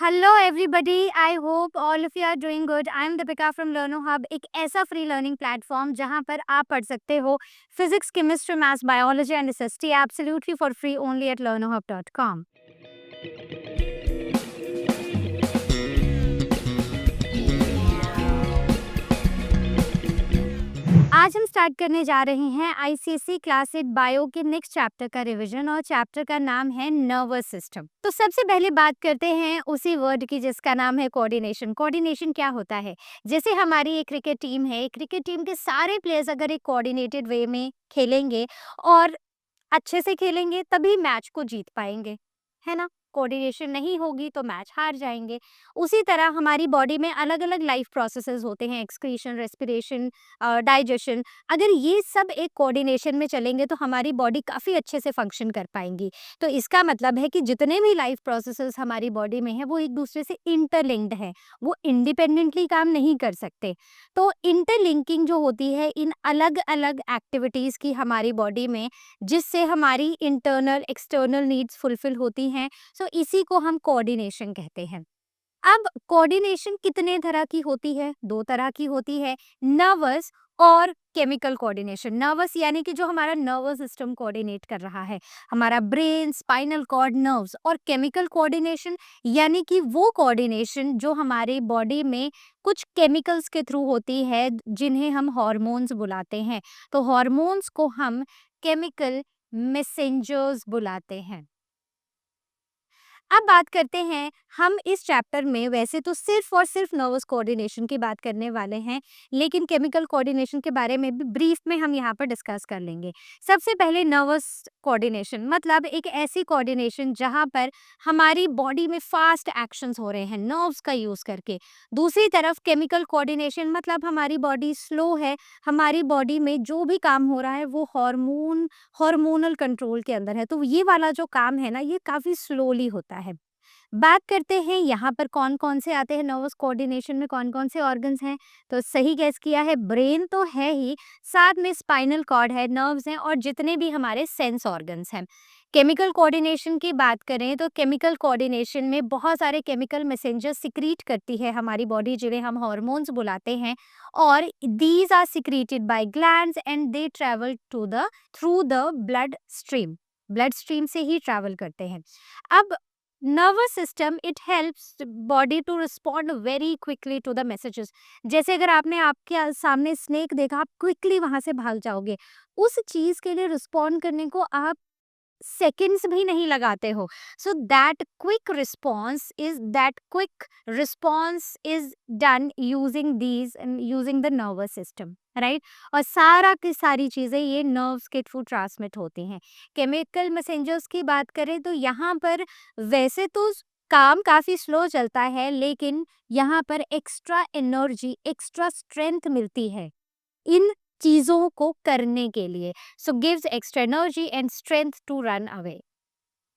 Hello everybody, I hope all of you are doing good. I am Deepika from Learno Hub, एक ऐसा free learning platform जहां पर आप पढ़ सकते हो physics, chemistry, maths, biology and SST absolutely for free only at learnohub.com। आज हम स्टार्ट करने जा रहे हैं आईसीएसई क्लास 8 बायो के नेक्स्ट चैप्टर का रिवीजन और चैप्टर का नाम है नर्वस सिस्टम। तो सबसे पहले बात करते हैं उसी वर्ड की जिसका नाम है कोऑर्डिनेशन। कोऑर्डिनेशन क्या होता है? जैसे हमारी एक क्रिकेट टीम है, क्रिकेट टीम के सारे प्लेयर्स अगर एक कोऑर्डिनेटेड वे में खेलेंगे और अच्छे से खेलेंगे तभी मैच को जीत पाएंगे, है ना। कोऑर्डिनेशन नहीं होगी तो मैच हार जाएंगे। उसी तरह हमारी बॉडी में अलग अलग लाइफ प्रोसेसेस होते हैं, एक्सक्रीशन, रेस्पिरेशन, डाइजेशन। अगर ये सब एक कोऑर्डिनेशन में चलेंगे तो हमारी बॉडी काफ़ी अच्छे से फंक्शन कर पाएंगी। तो इसका मतलब है कि जितने भी लाइफ प्रोसेसेस हमारी बॉडी में है वो एक दूसरे से इंटरलिंक्ड है, वो इंडिपेंडेंटली काम नहीं कर सकते। तो इंटरलिंकिंग जो होती है इन अलग अलग एक्टिविटीज़ की हमारी बॉडी में, जिससे हमारी इंटरनल एक्सटर्नल नीड्स फुलफिल होती हैं, सो इसी को हम कोऑर्डिनेशन कहते हैं। अब कोऑर्डिनेशन कितने तरह की होती है? दो तरह की होती है, नर्वस और केमिकल कोऑर्डिनेशन। नर्वस यानी कि जो हमारा नर्वस सिस्टम कोऑर्डिनेट कर रहा है, हमारा ब्रेन, स्पाइनल कॉर्ड, नर्व्स। और केमिकल कोऑर्डिनेशन यानी कि वो कोऑर्डिनेशन जो हमारे बॉडी में कुछ केमिकल्स के थ्रू होती है, जिन्हें हम हार्मोन्स बुलाते हैं। तो हार्मोन्स को हम केमिकल मैसेंजर्स बुलाते हैं। अब बात करते हैं हम इस चैप्टर में, वैसे तो सिर्फ और सिर्फ नर्वस कोऑर्डिनेशन की बात करने वाले हैं, लेकिन केमिकल कोऑर्डिनेशन के बारे में भी ब्रीफ में हम यहाँ पर डिस्कस कर लेंगे। सबसे पहले नर्वस कोऑर्डिनेशन मतलब एक ऐसी कोऑर्डिनेशन जहाँ पर हमारी बॉडी में फास्ट एक्शंस हो रहे हैं नर्व्स का यूज करके। दूसरी तरफ केमिकल कोऑर्डिनेशन मतलब हमारी बॉडी स्लो है, हमारी बॉडी में जो भी काम हो रहा है वो हार्मोनल कंट्रोल के अंदर है। तो ये वाला जो काम है ना, ये काफ़ी स्लोली होता है। बात करते हैं यहाँ पर कौन-कौन से आते हैं नर्वस कोऑर्डिनेशन में, कौन-कौन से ऑर्गन्स हैं। तो सही गेस किया है, ब्रेन तो है ही, साथ में स्पाइनल कॉर्ड है, नर्व्स हैं और जितने भी हमारे सेंस ऑर्गन्स हैं। केमिकल कोऑर्डिनेशन की बात करें तो केमिकल कोऑर्डिनेशन में बहुत सारे केमिकल मैसेंजर्स सिक्रीट करती है हमारी बॉडी, जिन्हें हम हार्मोन्स बुलाते हैं। और these are secreted by glands and they travel through the blood stream से ही ट्रैवल करते हैं। अब nervous system it helps body to respond very quickly to the messages. जैसे अगर आपने आपके सामने स्नेक देखा, आप क्विकली वहां से भाग जाओगे। उस चीज के लिए रिस्पॉन्ड करने को आप सेकंड्स भी नहीं लगाते हो। So that quick response is done using the nervous system, right. और सारा की सारी चीजें ये नर्व्स के थ्रू ट्रांसमिट होती हैं। केमिकल मैसेंजर्स की बात करें तो यहाँ पर वैसे तो काम काफी स्लो चलता है, लेकिन यहाँ पर एक्स्ट्रा एनर्जी, एक्स्ट्रा स्ट्रेंथ मिलती है इन चीज़ों को करने के लिए। So gives extra energy and strength to run away.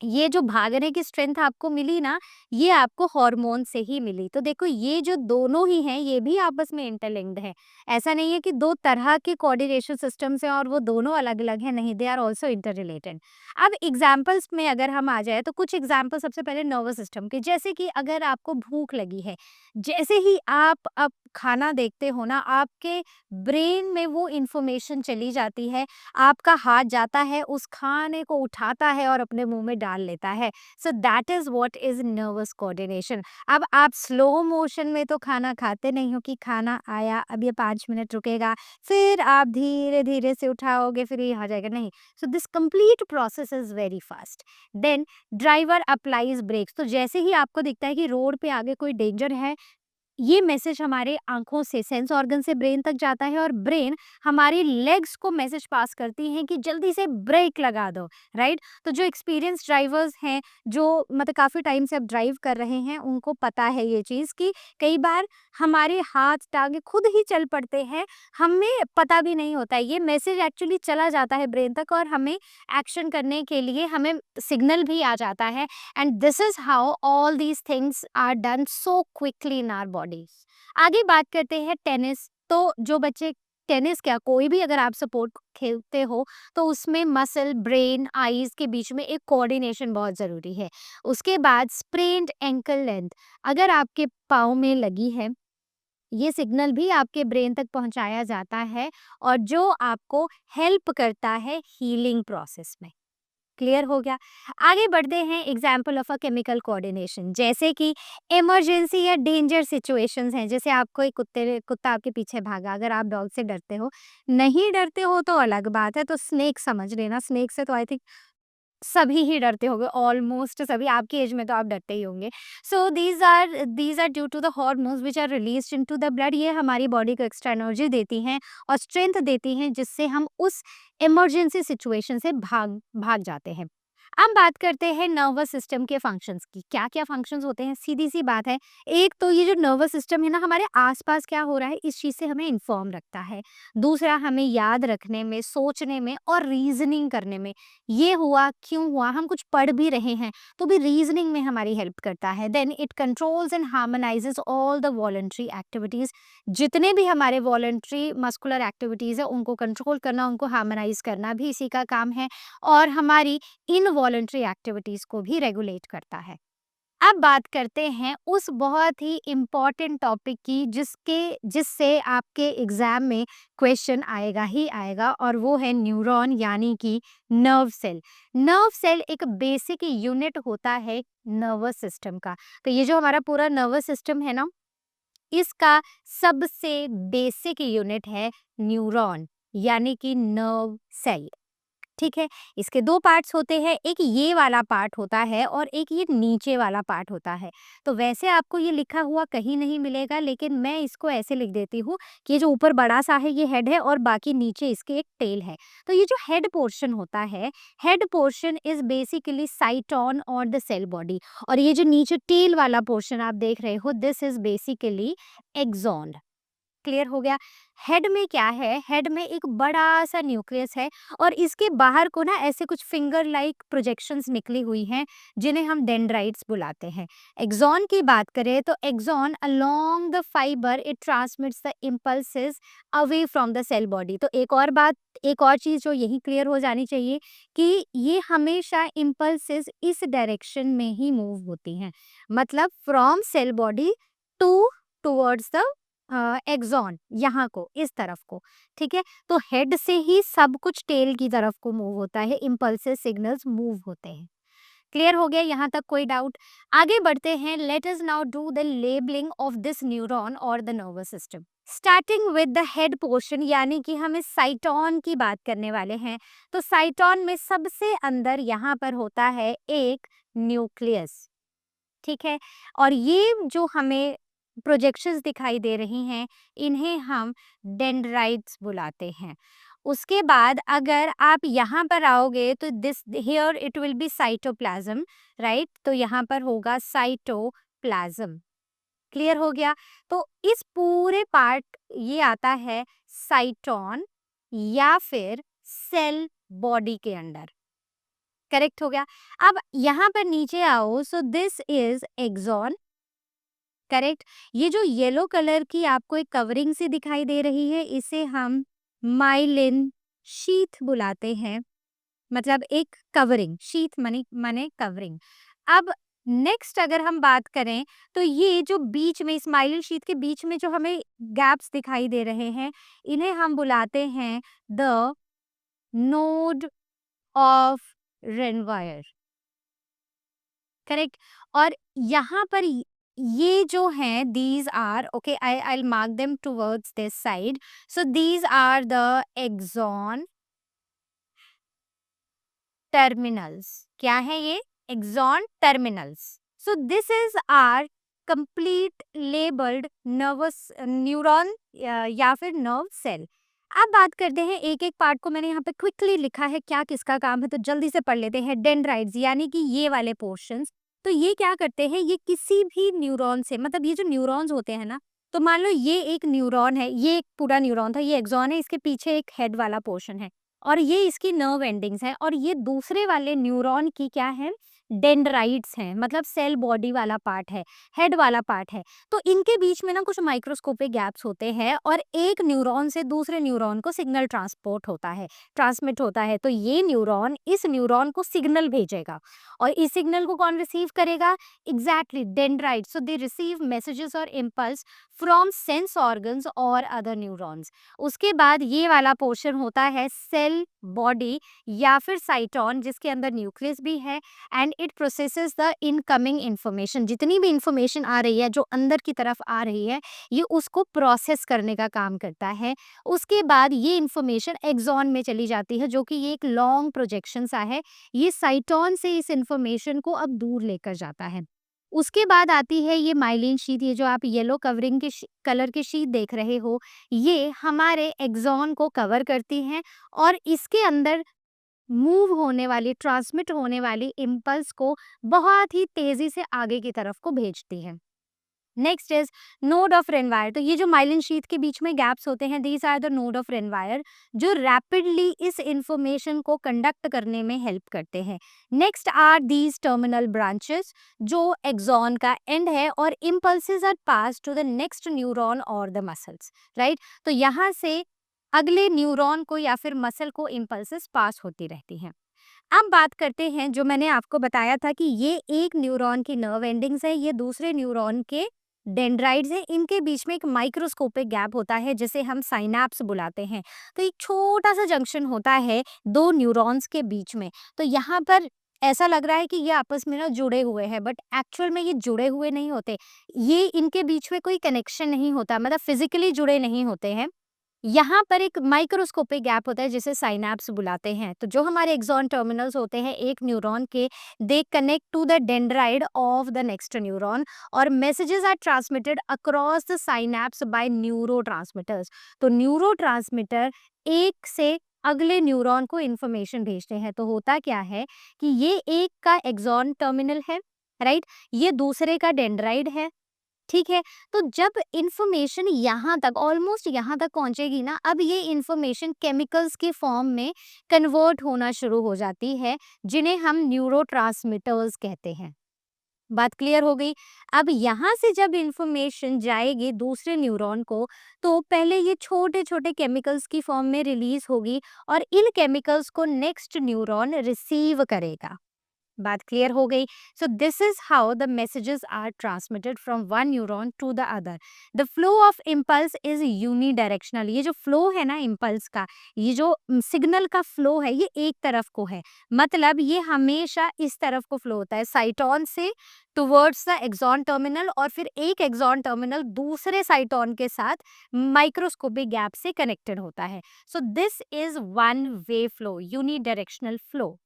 ये जो भागने की स्ट्रेंथ आपको मिली ना, ये आपको हार्मोन से ही मिली। तो देखो ये जो दोनों ही हैं, ये भी आपस में इंटरलिंक्ड हैं। ऐसा नहीं है कि दो तरह के कोऑर्डिनेशन सिस्टम्स हैं और वो दोनों अलग-अलग हैं, नहीं, दे आर आल्सो इंटररिलेटेड। अब एग्जांपल्स में अगर हम आ जाए तो कुछ एग्जांपल सबसे पहले नर्वस सिस्टम के, जैसे कि अगर आपको भूख लगी है, जैसे ही आप अब खाना देखते हो ना, आपके ब्रेन में वो इन्फॉर्मेशन चली जाती है, आपका हाथ जाता है, उस खाने को उठाता है और अपने मुंह में डाल लेता है। So that is what is nervous coordination. अब आप स्लो मोशन में तो खाना खाते नहीं हो कि खाना आया, अब ये 5 मिनट रुकेगा, फिर आप धीरे धीरे से उठाओगे, फिर ये आ जाएगा, नहीं। So this complete process is very fast. Then driver applies brakes. तो जैसे ही आपको दिखता है कि रोड पे आगे कोई डेंजर है, ये मैसेज हमारे आंखों से, सेंस ऑर्गन से ब्रेन तक जाता है और ब्रेन हमारी लेग्स को मैसेज पास करती हैं कि जल्दी से ब्रेक लगा दो, राइट। तो जो एक्सपीरियंस ड्राइवर्स हैं, जो मतलब काफ़ी टाइम से अब ड्राइव कर रहे हैं, उनको पता है ये चीज़ कि कई बार हमारे हाथ टांगे खुद ही चल पड़ते हैं, हमें पता भी नहीं होता है। ये मैसेज एक्चुअली चला जाता है ब्रेन तक और हमें एक्शन करने के लिए हमें सिग्नल भी आ जाता है। And this is how all these things are done so quickly in our bodies. आगे बात करते हैं टेनिस। तो जो बच्चे टेनिस क्या, कोई भी अगर आप स्पोर्ट खेलते हो तो उसमें मसल, ब्रेन, आईज के बीच में एक कोऑर्डिनेशन बहुत ज़रूरी है। उसके बाद स्प्रेन्ड एंकल लेंथ, अगर आपके पाँव में लगी है, ये सिग्नल भी आपके ब्रेन तक पहुंचाया जाता है और जो आपको हेल्प करता है हीलिंग प्रोसेस में। क्लियर हो गया? आगे बढ़ते हैं example of a chemical coordination, जैसे कि इमरजेंसी या डेंजर सिचुएशंस हैं, जैसे आपको एक कुत्ता आपके पीछे भागा, अगर आप डॉग से डरते हो, नहीं डरते हो तो अलग बात है, तो स्नेक समझ लेना, स्नेक से तो आई थिंक सभी ही डरते होंगे, ऑलमोस्ट सभी, आपकी एज में तो आप डरते ही होंगे। So these are due to the hormones which are released into the blood, ये हमारी बॉडी को एक्स्ट्रा एनर्जी देती हैं और स्ट्रेंथ देती हैं, जिससे हम उस इमरजेंसी सिचुएशन से भाग भाग जाते हैं। अब बात करते हैं नर्वस सिस्टम के फंक्शंस की। क्या-क्या फंक्शंस होते हैं? सीधी-सी बात है। एक तो ये जो नर्वस सिस्टम है ना, हमारे आस-पास क्या हो रहा है इस चीज़ से हमें इन्फॉर्म रखता है। दूसरा, हमें याद रखने में, सोचने में और रीज़निंग करने में, ये हुआ, क्यों हुआ, हम कुछ पढ़ भी रहे हैं तो भी रीज़निंग में हमारी हेल्प करता है। Then it controls and harmonises all the voluntary activities, जितने भी हमारे वॉलंटरी मस्कुलर एक्टिविटीज़ हैं उनको कंट्रोल करना, उनको हार्मोनाइज़ करना भी इसी का काम है और हमारी इनवॉलंटरी एक्टिविटीज को भी रेगुलेट करता है। अब बात करते हैं उस बहुत ही इम्पॉर्टेंट टॉपिक की जिससे आपके एग्जाम में क्वेश्चन आएगा ही आएगा, और वो है न्यूरॉन यानी कि नर्व सेल। नर्व सेल एक बेसिक यूनिट होता है नर्वस सिस्टम का। तो ये जो हमारा पूरा नर्वस सिस्टम है ना, इसका सबसे बेसिक यूनिट है न्यूरॉन यानी कि नर्व सेल। ठीक है, इसके दो पार्ट्स होते हैं, एक ये वाला पार्ट होता है और एक ये नीचे वाला पार्ट होता है। तो वैसे आपको ये लिखा हुआ कहीं नहीं मिलेगा, लेकिन मैं इसको ऐसे लिख देती हूँ कि ये जो ऊपर बड़ा सा है ये हेड है और बाकी नीचे इसके एक टेल है। तो ये जो हेड पोर्शन होता है, हेड पोर्शन इज बेसिकली साइटोन और द सेल बॉडी, और ये जो नीचे टेल वाला पोर्शन आप देख रहे हो, this is basically axon. Clear हो गया? हेड में क्या है, हेड में एक बड़ा सा न्यूक्लियस है और इसके बाहर को ना ऐसे कुछ फिंगर लाइक प्रोजेक्शंस निकली हुई हैं, जिन्हें हम डेंड्राइट्स बुलाते हैं। एक्सॉन की बात करें तो axon along the fibre it transmits the impulses away from the cell body. तो एक और चीज जो यही क्लियर हो जानी चाहिए कि ये हमेशा इम्पल्सेस इस डायरेक्शन में ही मूव होती हैं, मतलब from cell body to towards the axon, यहाँ को, इस तरफ को। ठीक है, तो हेड से ही सब कुछ टेल की तरफ को मूव होता है, इम्पल्सिव सिग्नल्स मूव होते हैं। क्लियर हो गया यहाँ तक? कोई डाउट? आगे बढ़ते हैं। Let us now do the labelling of this neuron और the nervous system, starting with the head portion, यानी कि हम इस साइटोन की बात करने वाले हैं। तो साइटोन में सबसे अंदर यहाँ पर होता है एक न्यूक्लियस। ठीक है, और ये जो हमें प्रोजेक्शंस दिखाई दे रही हैं, इन्हें हम डेंड्राइट्स बुलाते हैं। उसके बाद अगर आप यहाँ पर आओगे तो this here it will be cytoplasm, right? तो यहाँ पर होगा साइटोप्लाज्म। क्लियर हो गया? तो इस पूरे पार्ट ये आता है साइटोन या फिर सेल बॉडी के अंडर। करेक्ट हो गया? अब यहाँ पर नीचे आओ, so this is axon. Correct? ये जो येलो कलर की आपको एक कवरिंग सी दिखाई दे रही है, इसे हम माइलिन शीथ बुलाते हैं, मतलब एक कवरिंग, शीथ माने कवरिंग। अब नेक्स्ट अगर हम बात करें तो ये जो बीच में स्माइल शीथ के बीच में जो हमें गैप्स दिखाई दे रहे हैं, इन्हें हम बुलाते हैं the node of Ranvier. Correct? और यहाँ पर ये जो हैं, these are okay, I mark them towards this side. So these are the axon terminals. क्या है ये? Axon terminals. So this is our complete labelled nervous neuron या फिर नर्व सेल। अब बात करते हैं, एक एक पार्ट को मैंने यहाँ पे क्विकली लिखा है, क्या किसका काम है, तो जल्दी से पढ़ लेते हैं। डेंड्राइट्स यानी कि ये वाले पोर्शंस, तो ये क्या करते हैं, ये किसी भी न्यूरॉन से, मतलब ये जो न्यूरॉन्स होते हैं ना, तो मान लो ये एक न्यूरॉन है, ये एक पूरा न्यूरॉन था, ये एक्सॉन है, इसके पीछे एक हेड वाला पोर्शन है और ये इसकी नर्व एंडिंग्स है, और ये दूसरे वाले न्यूरॉन की क्या है, डेंड्राइट्स हैं, मतलब सेल बॉडी वाला पार्ट है, हेड वाला पार्ट है। तो इनके बीच में ना कुछ माइक्रोस्कोपिक गैप्स होते हैं और एक न्यूरॉन से दूसरे न्यूरॉन को सिग्नल ट्रांसमिट होता है। तो ये न्यूरॉन इस न्यूरॉन को सिग्नल भेजेगा और इस सिग्नल को कौन रिसीव करेगा? Exactly dendrite. So they receive messages और इम्पल्स फ्रॉम सेंस ऑर्गन्स और अदर न्यूरॉन्स। उसके बाद ये वाला पोर्शन होता है सेल बॉडी या फिर साइटोन, जिसके अंदर न्यूक्लियस भी है, and it processes the incoming information. जितनी भी इंफॉर्मेशन आ रही है, जो अंदर की तरफ आ रही है, ये उसको प्रोसेस करने का काम करता है। उसके बाद ये इंफॉर्मेशन एक्सॉन में चली जाती है, जो कि ये एक लॉन्ग प्रोजेक्शन सा है। ये साइटोन से इस इंफॉर्मेशन को अब दूर लेकर जाता है। उसके बाद आती है ये माइलिन शीथ। ये जो आप येलो कवरिंग के कलर की शीट देख रहे हो, ये हमारे एक्सॉन को कवर करती हैं और इसके अंदर मूव होने वाली, ट्रांसमिट होने वाली इम्पल्स को बहुत ही तेजी से आगे की तरफ को भेजती है। Next is node of रेनवायर। तो ये जो माइलिन शीथ के बीच में गैप्स होते हैं, these are the node of Ranvier, जो रैपिडली इस इंफॉर्मेशन को कंडक्ट करने में हेल्प करते हैं। Next are these terminal branches, जो एक्सॉन का एंड है, और impulses are pass to the next neuron और द मसल्स, राइट। तो यहाँ से अगले न्यूरॉन को या फिर मसल को इम्पल्सेस पास होती रहती हैं। अब बात करते हैं, जो मैंने आपको बताया था कि ये एक न्यूरॉन की नर्व एंडिंग्स है, ये दूसरे न्यूरॉन के डेंड्राइट्स हैं। इनके बीच में एक माइक्रोस्कोपिक गैप होता है, जिसे हम साइनैप्स बुलाते हैं। तो एक छोटा सा जंक्शन होता है दो न्यूरॉन्स के बीच में। तो यहाँ पर ऐसा लग रहा है कि ये आपस में ना जुड़े हुए हैं, बट एक्चुअल में ये जुड़े हुए नहीं होते। ये इनके बीच में कोई कनेक्शन नहीं होता, मतलब फिजिकली जुड़े नहीं होते हैं। यहाँ पर एक माइक्रोस्कोपिक गैप होता है, जिसे साइनैप्स बुलाते हैं। तो जो हमारे एक्सॉन टर्मिनल्स होते हैं एक न्यूरॉन के, they connect to the dendrite of the next neuron, और messages are transmitted across the synapse by neurotransmitters. तो न्यूरोट्रांसमीटर एक से अगले न्यूरॉन को इन्फॉर्मेशन भेजते हैं। तो होता क्या है कि ये एक का एक्सॉन टर्मिनल है, राइट, ये दूसरे का डेंड्राइड है, ठीक है। तो जब इंफॉर्मेशन यहाँ तक, ऑलमोस्ट यहाँ तक पहुंचेगी ना, अब ये इंफॉर्मेशन केमिकल्स के फॉर्म में कन्वर्ट होना शुरू हो जाती है, जिन्हें हम न्यूरोट्रांसमीटर्स कहते हैं। बात क्लियर हो गई। अब यहाँ से जब इंफॉर्मेशन जाएगी दूसरे न्यूरॉन को, तो पहले ये छोटे छोटे केमिकल्स की फॉर्म में रिलीज होगी और इन केमिकल्स को नेक्स्ट न्यूरॉन रिसीव करेगा। बात क्लियर हो गई। So this is how the messages are transmitted from one neuron to the other. The flow of impulse is unidirectional. ये जो फ्लो है ना इम्पल्स का, ये जो सिग्नल का फ्लो है, ये एक तरफ को है, मतलब ये हमेशा इस तरफ को फ्लो होता है, साइटोन से टुवर्ड्स द एक्सॉन टर्मिनल, और फिर एक एक्सॉन टर्मिनल दूसरे साइटोन के साथ माइक्रोस्कोपिक गैप से कनेक्टेड होता है। सो this is one way flow, unidirectional flow.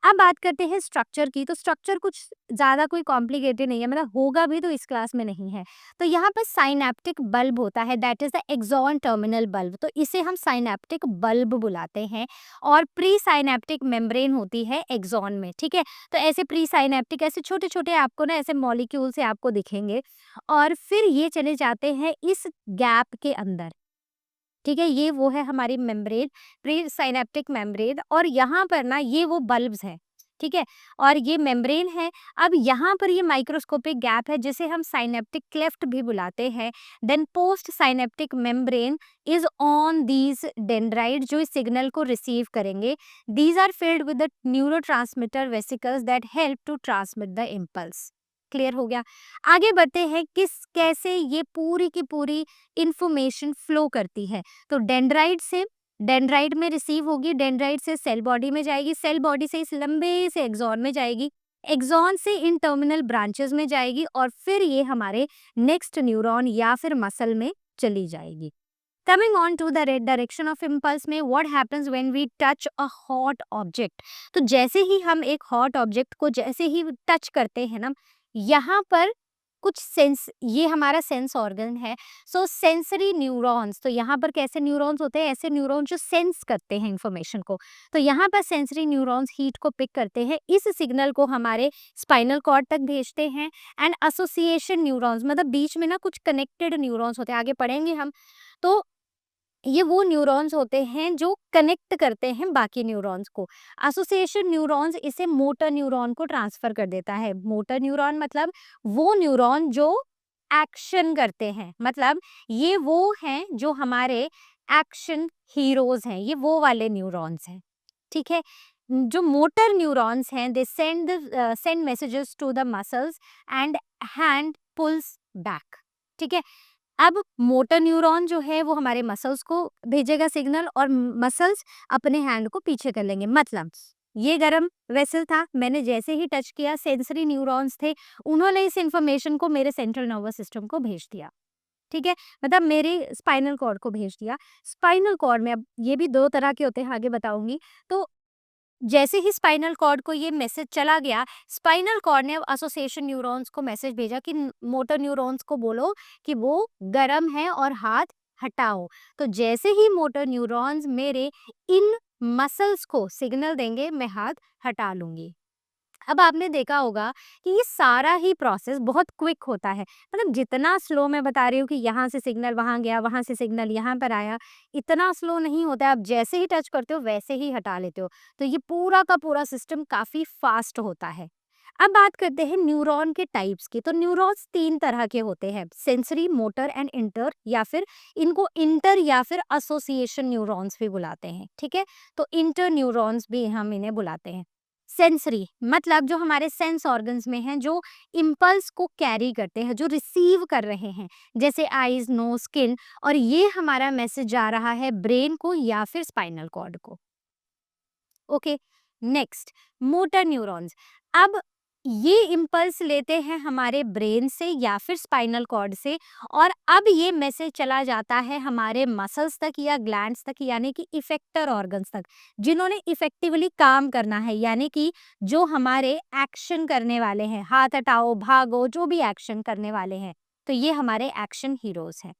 अब बात करते हैं स्ट्रक्चर की। तो स्ट्रक्चर कुछ ज़्यादा कोई कॉम्प्लिकेटेड नहीं है, मतलब होगा भी तो इस क्लास में नहीं है। तो यहाँ पर साइनैप्टिक बल्ब होता है, that is the axon terminal bulb. तो इसे हम साइनैप्टिक बल्ब बुलाते हैं। और प्री साइनैप्टिक मेम्ब्रेन होती है एक्सॉन में, ठीक है। तो ऐसे प्री साइनैप्टिक, ऐसे छोटे छोटे आपको ना ऐसे मॉलिक्यूल से आपको दिखेंगे, और फिर ये चले जाते हैं इस गैप के अंदर, ठीक है। ये वो है हमारी मेम्ब्रेन, प्री साइनेप्टिक मेम्ब्रेन, और यहाँ पर ना ये वो बल्ब्स हैं, ठीक है, और ये मेम्ब्रेन है। अब यहाँ पर ये माइक्रोस्कोपिक गैप है, जिसे हम साइनेप्टिक क्लेफ्ट भी बुलाते हैं। Then post synaptic membrane is on these dendrite, जो इस सिग्नल को रिसीव करेंगे। These are filled with the neurotransmitter vesicles that help to transmit the impulse. Clear हो गया। आगे बढ़ते हैं किस कैसे ये पूरी की पूरी इंफॉर्मेशन फ्लो करती है। तो डेंड्राइट से, डेंड्राइट में रिसीव होगी, डेंड्राइट से सेल बॉडी में जाएगी, सेल बॉडी से इस लंबे से एक्सॉन में जाएगी, एक्सॉन से इन टर्मिनल ब्रांचेस में जाएगी, और फिर ये हमारे नेक्स्ट न्यूरॉन या फिर मसल में चली जाएगी। Coming on to the direction of impulse में, what happens when we touch a hot object. तो जैसे ही हम एक हॉट ऑब्जेक्ट को जैसे ही टच करते हैं ना, यहाँ पर कुछ सेंस, ये हमारा सेंस ऑर्गन है। सो सेंसरी न्यूरॉन्स, तो यहाँ पर कैसे न्यूरॉन्स होते हैं? ऐसे न्यूरॉन्स जो सेंस करते हैं इंफॉर्मेशन को। तो यहाँ पर सेंसरी न्यूरॉन्स हीट को पिक करते हैं, इस सिग्नल को हमारे स्पाइनल कॉर्ड तक भेजते हैं। एंड एसोसिएशन न्यूरॉन्स, मतलब बीच में ना कुछ कनेक्टेड न्यूरॉन्स होते हैं, आगे पढ़ेंगे हम। तो ये वो न्यूरॉन्स होते हैं जो कनेक्ट करते हैं बाकी न्यूरॉन्स को। एसोसिएशन न्यूरॉन्स इसे मोटर न्यूरॉन को ट्रांसफर कर देता है। मोटर न्यूरॉन मतलब वो न्यूरॉन जो एक्शन करते हैं, मतलब ये वो हैं जो हमारे एक्शन हीरोज हैं, ये वो वाले न्यूरॉन्स हैं। ठीक है। जो मोटर न्यूरॉन्स हैं they send messages to the muscles and hand pulls back. ठीक है। अब मोटर न्यूरॉन जो है वो हमारे मसल्स को भेजेगा सिग्नल और मसल्स अपने हैंड को पीछे कर लेंगे। मतलब ये गरम वेसल था, मैंने जैसे ही टच किया, सेंसरी न्यूरॉन्स थे, उन्होंने इस इंफॉर्मेशन को मेरे सेंट्रल नर्वस सिस्टम को भेज दिया। ठीक है, मतलब मेरे स्पाइनल कॉर्ड को भेज दिया। स्पाइनल कॉर्ड में अब ये भी दो तरह के होते हैं, आगे बताऊंगी। तो जैसे ही स्पाइनल कॉर्ड को ये मैसेज चला गया, स्पाइनल कॉर्ड ने अब एसोसिएशन न्यूरॉन्स को मैसेज भेजा कि मोटर न्यूरॉन्स को बोलो कि वो गर्म है और हाथ हटाओ। तो जैसे ही मोटर न्यूरॉन्स मेरे इन मसल्स को सिग्नल देंगे, मैं हाथ हटा लूंगी। अब आपने देखा होगा कि ये सारा ही प्रोसेस बहुत क्विक होता है। मतलब जितना स्लो मैं बता रही हूँ कि यहाँ से सिग्नल वहाँ गया, वहाँ से सिग्नल यहाँ पर आया, इतना स्लो नहीं होता है। आप जैसे ही टच करते हो वैसे ही हटा लेते हो। तो ये पूरा का पूरा सिस्टम काफ़ी फास्ट होता है। अब बात करते हैं न्यूरॉन के टाइप्स की। तो न्यूरॉन्स 3 तरह के होते हैं, सेंसरी, मोटर एंड इंटर, या फिर इनको इंटर या फिर एसोसिएशन न्यूरॉन्स भी बुलाते हैं। ठीक है, तो इंटर न्यूरॉन्स भी हम इन्हें बुलाते हैं। सेंसरी मतलब जो हमारे सेंस ऑर्गन्स में हैं, जो इम्पल्स को कैरी करते हैं, जो रिसीव कर रहे हैं, जैसे आईज, नोज, स्किन, और ये हमारा मैसेज जा रहा है ब्रेन को या फिर स्पाइनल कॉर्ड को। Okay, next, motor neurons. अब ये इम्पल्स लेते हैं हमारे ब्रेन से या फिर स्पाइनल कॉर्ड से, और अब ये मैसेज चला जाता है हमारे मसल्स तक या ग्लैंड्स तक, यानी कि इफेक्टर ऑर्गन्स तक, जिन्होंने इफेक्टिवली काम करना है, यानी कि जो हमारे एक्शन करने वाले हैं, हाथ हटाओ, भागो, जो भी एक्शन करने वाले हैं, तो ये हमारे एक्शन हीरोज हैं।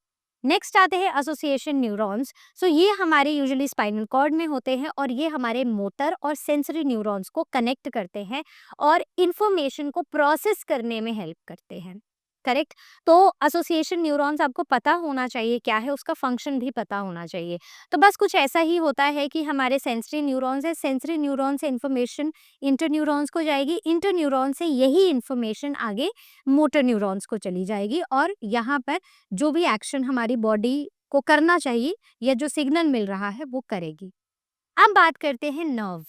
नेक्स्ट आते हैं एसोसिएशन न्यूरॉन्स। सो ये हमारे यूजुअली स्पाइनल कॉर्ड में होते हैं, और ये हमारे मोटर और सेंसरी न्यूरॉन्स को कनेक्ट करते हैं और इंफॉर्मेशन को प्रोसेस करने में हेल्प करते हैं। करेक्ट। तो एसोसिएशन न्यूरॉन्स आपको पता होना चाहिए क्या है, उसका फंक्शन भी पता होना चाहिए। तो बस कुछ ऐसा ही होता है कि हमारे सेंसरी न्यूरॉन्स है, सेंसरी न्यूरॉन से इंफॉर्मेशन इंटर न्यूरॉन्स को जाएगी, इंटर न्यूरॉन से यही इंफॉर्मेशन आगे मोटर न्यूरॉन्स को चली जाएगी, और यहाँ पर जो भी एक्शन हमारी बॉडी को करना चाहिए या जो सिग्नल मिल रहा है वो करेगी। अब बात करते हैं नर्व।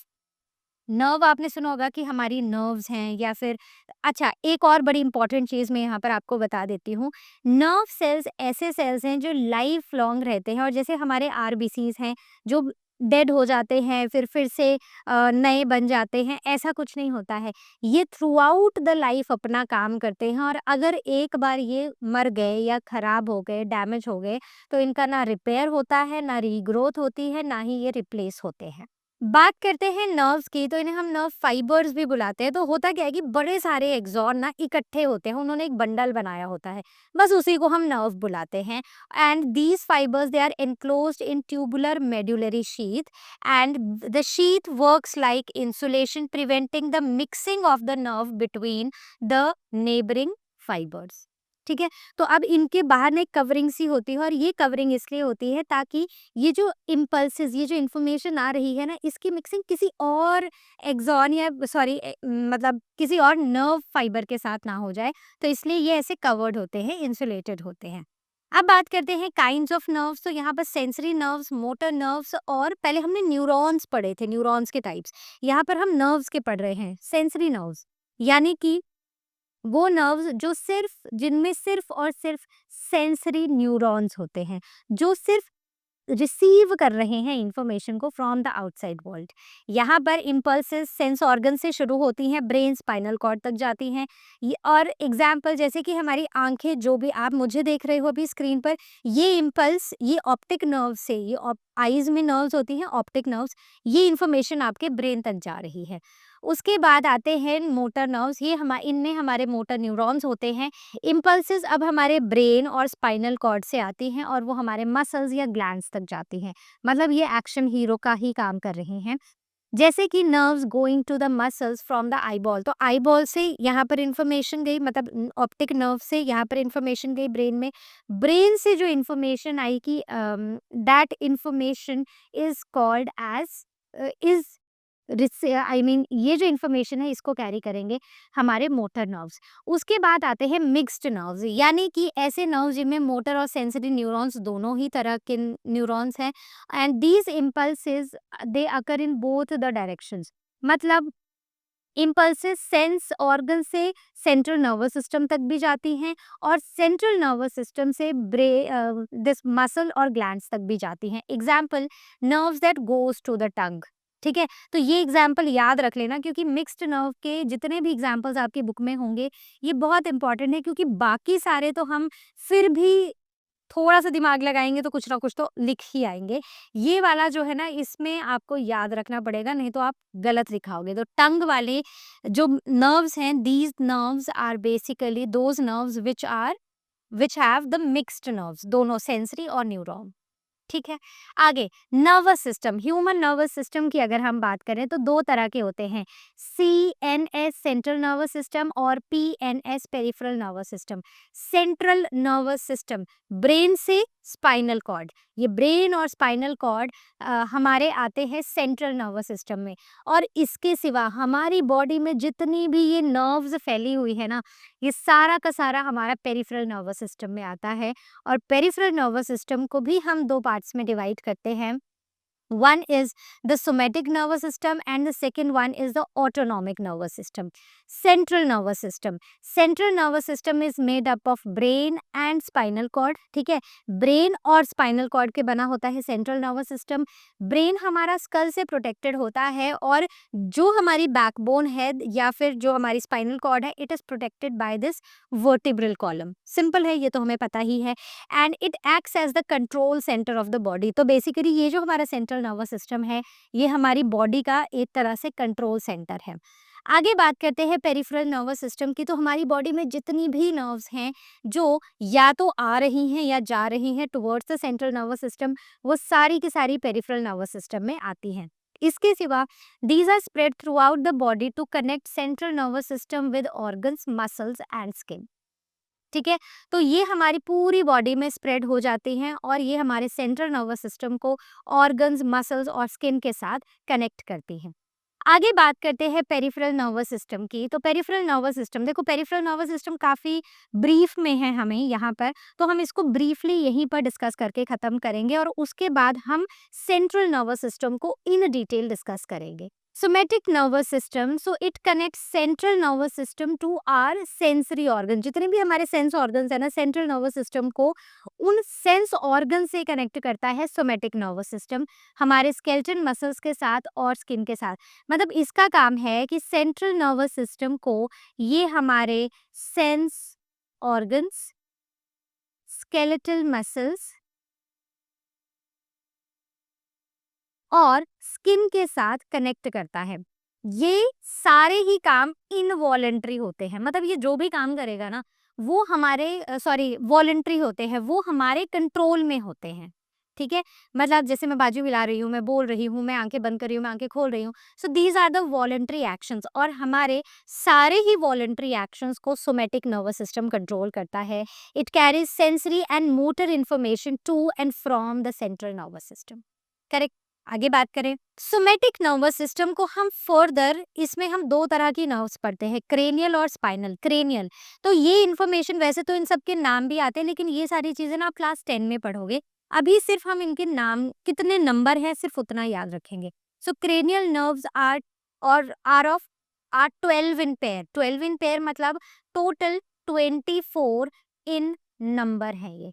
नर्व आपने सुना होगा कि हमारी नर्व्स हैं, या फिर अच्छा, एक और बड़ी इंपॉर्टेंट चीज़ मैं यहाँ पर आपको बता देती हूँ। नर्व सेल्स ऐसे सेल्स हैं जो लाइफ लॉन्ग रहते हैं, और जैसे हमारे आरबीसीज हैं जो डेड हो जाते हैं फिर से नए बन जाते हैं, ऐसा कुछ नहीं होता है। ये थ्रू आउट द लाइफ अपना काम करते हैं, और अगर एक बार ये मर गए या खराब हो गए, डैमेज हो गए, तो इनका ना रिपेयर होता है, ना रीग्रोथ होती है, ना ही ये रिप्लेस होते हैं। बात करते हैं नर्व्स की, तो इन्हें हम नर्व फाइबर्स भी बुलाते हैं। तो होता क्या है कि बड़े सारे एक्सॉन ना इकट्ठे होते हैं, उन्होंने एक बंडल बनाया होता है, बस उसी को हम नर्व बुलाते हैं। And these fibres they are enclosed in tubular medullary sheath, and the sheath works like insulation, preventing the mixing of the nerve between the neighbouring fibres. ठीक है। तो अब इनके बाहर ना एक कवरिंग सी होती है, और ये कवरिंग इसलिए होती है ताकि ये जो इम्पल्सेस, ये जो इन्फॉर्मेशन आ रही है ना, इसकी मिक्सिंग किसी और एक्सॉन या सॉरी मतलब किसी और नर्व फाइबर के साथ ना हो जाए, तो इसलिए ये ऐसे कवर्ड होते हैं, इंसुलेटेड होते हैं। अब बात करते हैं काइंड्स ऑफ नर्व्स। तो यहाँ पर सेंसरी नर्व्स, मोटर नर्व्स, और पहले हमने न्यूरॉन्स पढ़े थे, न्यूरॉन्स के टाइप्स। यहाँ पर हम नर्व्स के पढ़ रहे हैं, सेंसरी नर्व्स, यानी कि वो नर्व्स जो सिर्फ, जिनमें सिर्फ और सिर्फ सेंसरी न्यूरॉन्स होते हैं, जो सिर्फ रिसीव कर रहे हैं इंफॉर्मेशन को फ्रॉम द आउटसाइड वर्ल्ड। यहाँ पर इम्पल्सेस सेंस ऑर्गन से शुरू होती हैं, ब्रेन, स्पाइनल कॉर्ड तक जाती हैं। ये और एग्जाम्पल जैसे कि हमारी आंखें, जो भी आप मुझे देख रहे हो अभी स्क्रीन पर, ये इम्पल्स, ये ऑप्टिक नर्व से, ये आईज में नर्व्स होती हैं, ऑप्टिक नर्व्स, ये इंफॉर्मेशन आपके ब्रेन तक जा रही है। उसके बाद आते हैं मोटर नर्व्स। ये इनमें हमारे मोटर न्यूरॉन्स होते हैं। इम्पल्सेस अब हमारे ब्रेन और स्पाइनल कॉर्ड से आती हैं, और वो हमारे मसल्स या ग्लैंड्स तक जाती हैं, मतलब ये एक्शन हीरो का ही काम कर रही हैं। जैसे कि nerves going to the muscles from the eyeball, तो आईबॉल से यहाँ पर इंफॉर्मेशन गई, मतलब ऑप्टिक नर्व से यहाँ पर इंफॉर्मेशन गई ब्रेन में। ब्रेन से जो इंफॉर्मेशन आई कि that information is called as is I mean ये जो इन्फॉर्मेशन है इसको कैरी करेंगे हमारे मोटर नर्व्स। उसके बाद आते हैं मिक्स्ड नर्व्स, यानी कि ऐसे नर्व्स जिनमें मोटर और सेंसरी न्यूरॉन्स दोनों ही तरह के न्यूरॉन्स हैं। And these impulses they occur in both the directions, मतलब इम्पल्सेस सेंस ऑर्गन से सेंट्रल नर्वस सिस्टम तक भी जाती हैं और सेंट्रल नर्वस सिस्टम से दिस मसल और ग्लैंड्स तक भी जाती हैं। Example, nerves that goes to the tongue. ठीक है, तो ये एग्जाम्पल याद रख लेना, क्योंकि मिक्स्ड नर्व के जितने भी एग्जाम्पल्स आपकी बुक में होंगे ये बहुत इंपॉर्टेंट है, क्योंकि बाकी सारे तो हम फिर भी थोड़ा-सा दिमाग लगाएँगे तो कुछ ना कुछ तो लिख ही आएँगे। ये वाला जो है ना इसमें आपको याद रखना पड़ेगा, नहीं तो आप गलत लिखाओगे। तो टंग वाले जो नर्व्स हैं, these nerves are basically those nerves which have the mixed nerves, दोनों सेंसरी और न्यूरॉन। ठीक है, आगे nervous system, human nervous system की अगर हम बात करें तो दो तरह के होते हैं, सीएनएस सेंट्रल नर्वस सिस्टम और PNS peripheral nervous system. Central nervous system brain से स्पाइनल कॉर्ड, ये ब्रेन और स्पाइनल कॉर्ड हमारे आते हैं सेंट्रल नर्वस सिस्टम में। और इसके सिवा हमारी बॉडी में जितनी भी ये नर्व्स फैली हुई है ना, ये सारा का सारा हमारा पेरिफेरल नर्वस सिस्टम में आता है। और पेरिफेरल नर्वस सिस्टम को भी हम दो पार्ट्स में डिवाइड करते हैं। One is the somatic nervous system and the second one is the autonomic nervous system. Central nervous system. Central nervous system is made up of brain and spinal cord. ठीक है, brain और spinal cord के बना होता है central nervous system. Brain हमारा school से protected होता है और जो हमारी बैकबोन है या फिर जो हमारी स्पाइनल कॉर्ड है, it is protected by this vertebral column. Simple है, ये तो हमें पता ही है। And it acts as the control centre of the body. तो बेसिकली ये जो हमारा सेंट्रल नर्वस सिस्टम है, ये हमारी बॉडी का एक तरह से कंट्रोल सेंटर है। आगे बात करते हैं पेरिफेरल नर्वस सिस्टम की, तो हमारी बॉडी में जितनी भी नर्व्स हैं जो या तो आ रही हैं या जा रही हैं towards the central nervous system, वो सारी की सारी पेरिफेरल नर्वस सिस्टम में आती हैं। इसके सिवा these are spread throughout the body to connect central nervous system with organs, muscles and skin. ठीक है, तो ये हमारी पूरी बॉडी में स्प्रेड हो जाती हैं और ये हमारे सेंट्रल नर्वस सिस्टम को ऑर्गन्स, मसल्स और स्किन के साथ कनेक्ट करती हैं। आगे बात करते हैं पेरिफेरल नर्वस सिस्टम की। तो पेरिफेरल नर्वस सिस्टम, देखो पेरिफेरल नर्वस सिस्टम काफ़ी ब्रीफ में है हमें यहाँ पर, तो हम इसको ब्रीफली यहीं पर डिस्कस करके ख़त्म करेंगे और उसके बाद हम सेंट्रल नर्वस सिस्टम को इन डिटेल डिस्कस करेंगे। Somatic nervous system, so it connect central nervous system to our sensory organ. जितने भी हमारे सेंस ऑर्गन्स है ना, सेंट्रल नर्वस सिस्टम को उन सेंस ऑर्गन से कनेक्ट करता है सोमेटिक नर्वस सिस्टम, हमारे स्केलेटन मसल्स के साथ और स्किन के साथ। मतलब इसका काम है कि सेंट्रल नर्वस सिस्टम को ये हमारे सेंस ऑर्गन्स, स्केलेटल मसल्स और स्किन के साथ कनेक्ट करता है। ये सारे ही काम इनवॉलंटरी होते हैं, मतलब ये जो भी काम करेगा ना वो हमारे वॉलंटरी होते हैं, वो हमारे कंट्रोल में होते हैं। ठीक है, मतलब जैसे मैं बाजू हिला रही हूँ, मैं बोल रही हूँ, मैं आंखें बंद कर रही हूँ, मैं आंखें खोल रही हूँ, so these are the voluntary actions. और हमारे सारे ही वॉलंटरी एक्शंस को सोमेटिक नर्वस सिस्टम कंट्रोल करता है। It carries sensory and motor information to and from the central nervous system. Correct. आगे बात करें सोमेटिक नर्वस सिस्टम को हम फर्दर, इसमें हम दो तरह की नर्व्स पढ़ते हैं, क्रेनियल और स्पाइनल। क्रेनियल, तो ये इन्फॉर्मेशन वैसे तो इन सब के नाम भी आते हैं, लेकिन ये सारी चीजें ना आप क्लास 10 में पढ़ोगे। अभी सिर्फ हम इनके नाम कितने नंबर हैं सिर्फ उतना याद रखेंगे। So cranial nerves are of are 12 in pair. 12 in pair मतलब टोटल 24 इन नंबर है ये,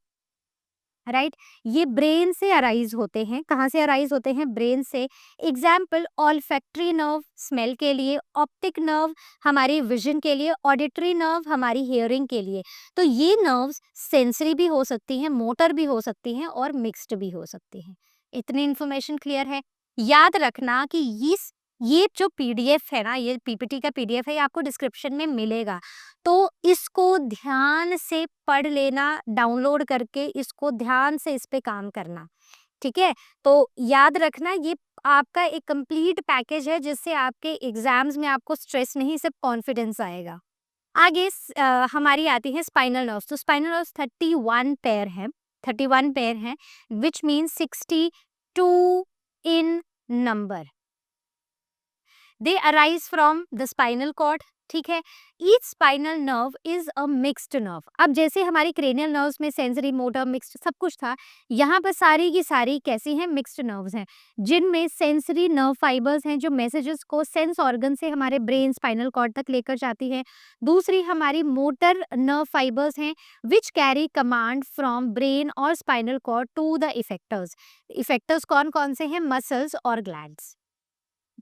राइट। ये ब्रेन से अराइज होते हैं। कहाँ से अराइज होते हैं? ब्रेन से। एग्जाम्पल, ऑल्फैक्टरी नर्व स्मेल के लिए, ऑप्टिक नर्व हमारी विजन के लिए, ऑडिटरी नर्व हमारी हियरिंग के लिए। तो ये नर्व्स सेंसरी भी हो सकती हैं, मोटर भी हो सकती हैं और मिक्स्ड भी हो सकती हैं। इतनी इंफॉर्मेशन क्लियर है? याद रखना कि ये जो पीडीएफ है ना, ये पीपीटी का पीडीएफ है, ये आपको डिस्क्रिप्शन में मिलेगा। तो इसको ध्यान से पढ़ लेना, डाउनलोड करके इसको ध्यान से इस पे काम करना। ठीक है, तो याद रखना ये आपका एक कंप्लीट पैकेज है जिससे आपके एग्जाम्स में आपको स्ट्रेस नहीं, सिर्फ कॉन्फिडेंस आएगा। आगे हमारी आती है स्पाइनल नर्व्स। तो स्पाइनल नर्व्स 31 पेयर है, 31 पेयर हैं, which means 62 in number. They arise from the spinal cord, ठीक है। Each spinal nerve is a mixed nerve. अब जैसे हमारी क्रेनियल नर्व्स में सेंसरी, मोटर, मिक्स्ड सब कुछ था, यहाँ पर सारी की सारी कैसी हैं, मिक्स्ड नर्व्स हैं, जिनमें सेंसरी नर्व फाइबर्स हैं जो मैसेजेस को सेंस ऑर्गन से हमारे ब्रेन, स्पाइनल कॉर्ड तक लेकर जाती है। दूसरी हमारी मोटर नर्व फाइबर्स हैं which carry command from brain और spinal cord to the effectors. Effectors कौन कौन से हैं, मसल्स और ग्लैंड्स,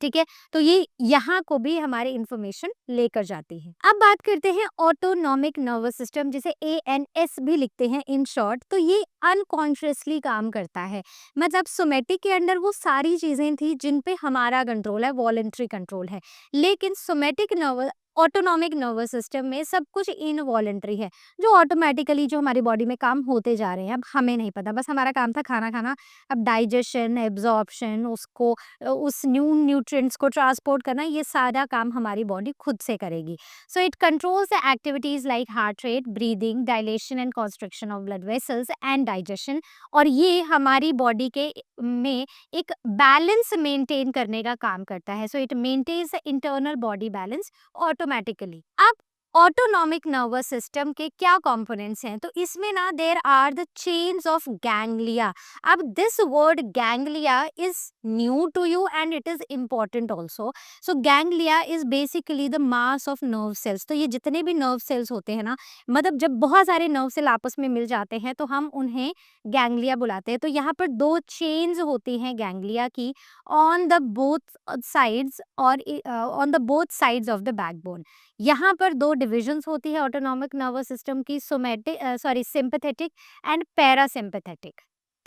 ठीक है। तो ये यहाँ को भी हमारी इंफॉर्मेशन लेकर जाती है। अब बात करते हैं ऑटोनॉमिक नर्वस सिस्टम, जिसे ANS भी लिखते हैं इन शॉर्ट। तो ये अनकॉन्शियसली काम करता है, मतलब सोमेटिक के अंडर वो सारी चीजें थी जिन पे हमारा कंट्रोल है, वॉलेंट्री कंट्रोल है, लेकिन somatic nervous autonomic nervous system में सब कुछ इनवॉलेंट्री है, जो ऑटोमेटिकली जो हमारी बॉडी में काम होते जा रहे हैं। अब हमें नहीं पता, बस हमारा काम था खाना खाना। अब डाइजेशन, एब्जॉर्प्शन, उसको उस न्यूट्रिएंट्स को ट्रांसपोर्ट करना, ये सारा काम हमारी बॉडी खुद से करेगी। सो it controls the activities like heart rate, breathing, dilation and constriction of blood vessels and digestion. और ये हमारी बॉडी के में एक बैलेंस मेंटेन करने का काम करता है। So it maintains the internal body balance automatically. अब ऑटोनॉमिक नर्वस सिस्टम के क्या कंपोनेंट्स हैं, तो इसमें ना there are the chains of ganglia. अब this word ganglia is new to you and it is important also. So ganglia is basically the mass of nerve cells. तो ये जितने भी नर्व सेल्स होते हैं ना, मतलब जब बहुत सारे नर्व सेल आपस में मिल जाते हैं तो हम उन्हें गैंग्लिया बुलाते हैं। तो यहाँ पर दो चेन्स होती हैं गैंग्लिया की ऑन द बोथ साइड्स और on the both sides of the backbone. यहाँ पर दो डिविजन्स होती है ऑटोनॉमिक नर्वस सिस्टम की, सिंपैथेटिक एंड पैरासिम्पैथेटिक।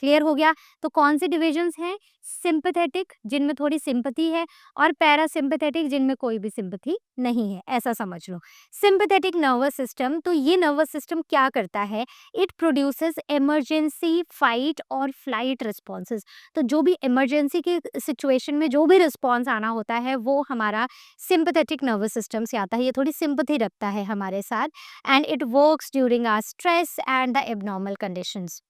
क्लियर हो गया। तो कौन सी डिविजन्स हैं, सिंपैथेटिक जिनमें थोड़ी सिंपैथी है, और पैरासिम्पैथेटिक जिनमें कोई भी सिंपैथी नहीं है, ऐसा समझ लो। सिंपैथेटिक नर्वस सिस्टम, तो ये नर्वस सिस्टम क्या करता है, इट प्रोड्यूसेस इमरजेंसी, फाइट और फ्लाइट रिस्पॉन्सेज। तो जो भी इमरजेंसी की सिचुएशन में जो भी रिस्पॉन्स आना होता है वो हमारा सिंपैथेटिक नर्वस सिस्टम से आता है। ये थोड़ी सिंपैथी रखता है हमारे साथ, and it works during our stress and the abnormal conditions.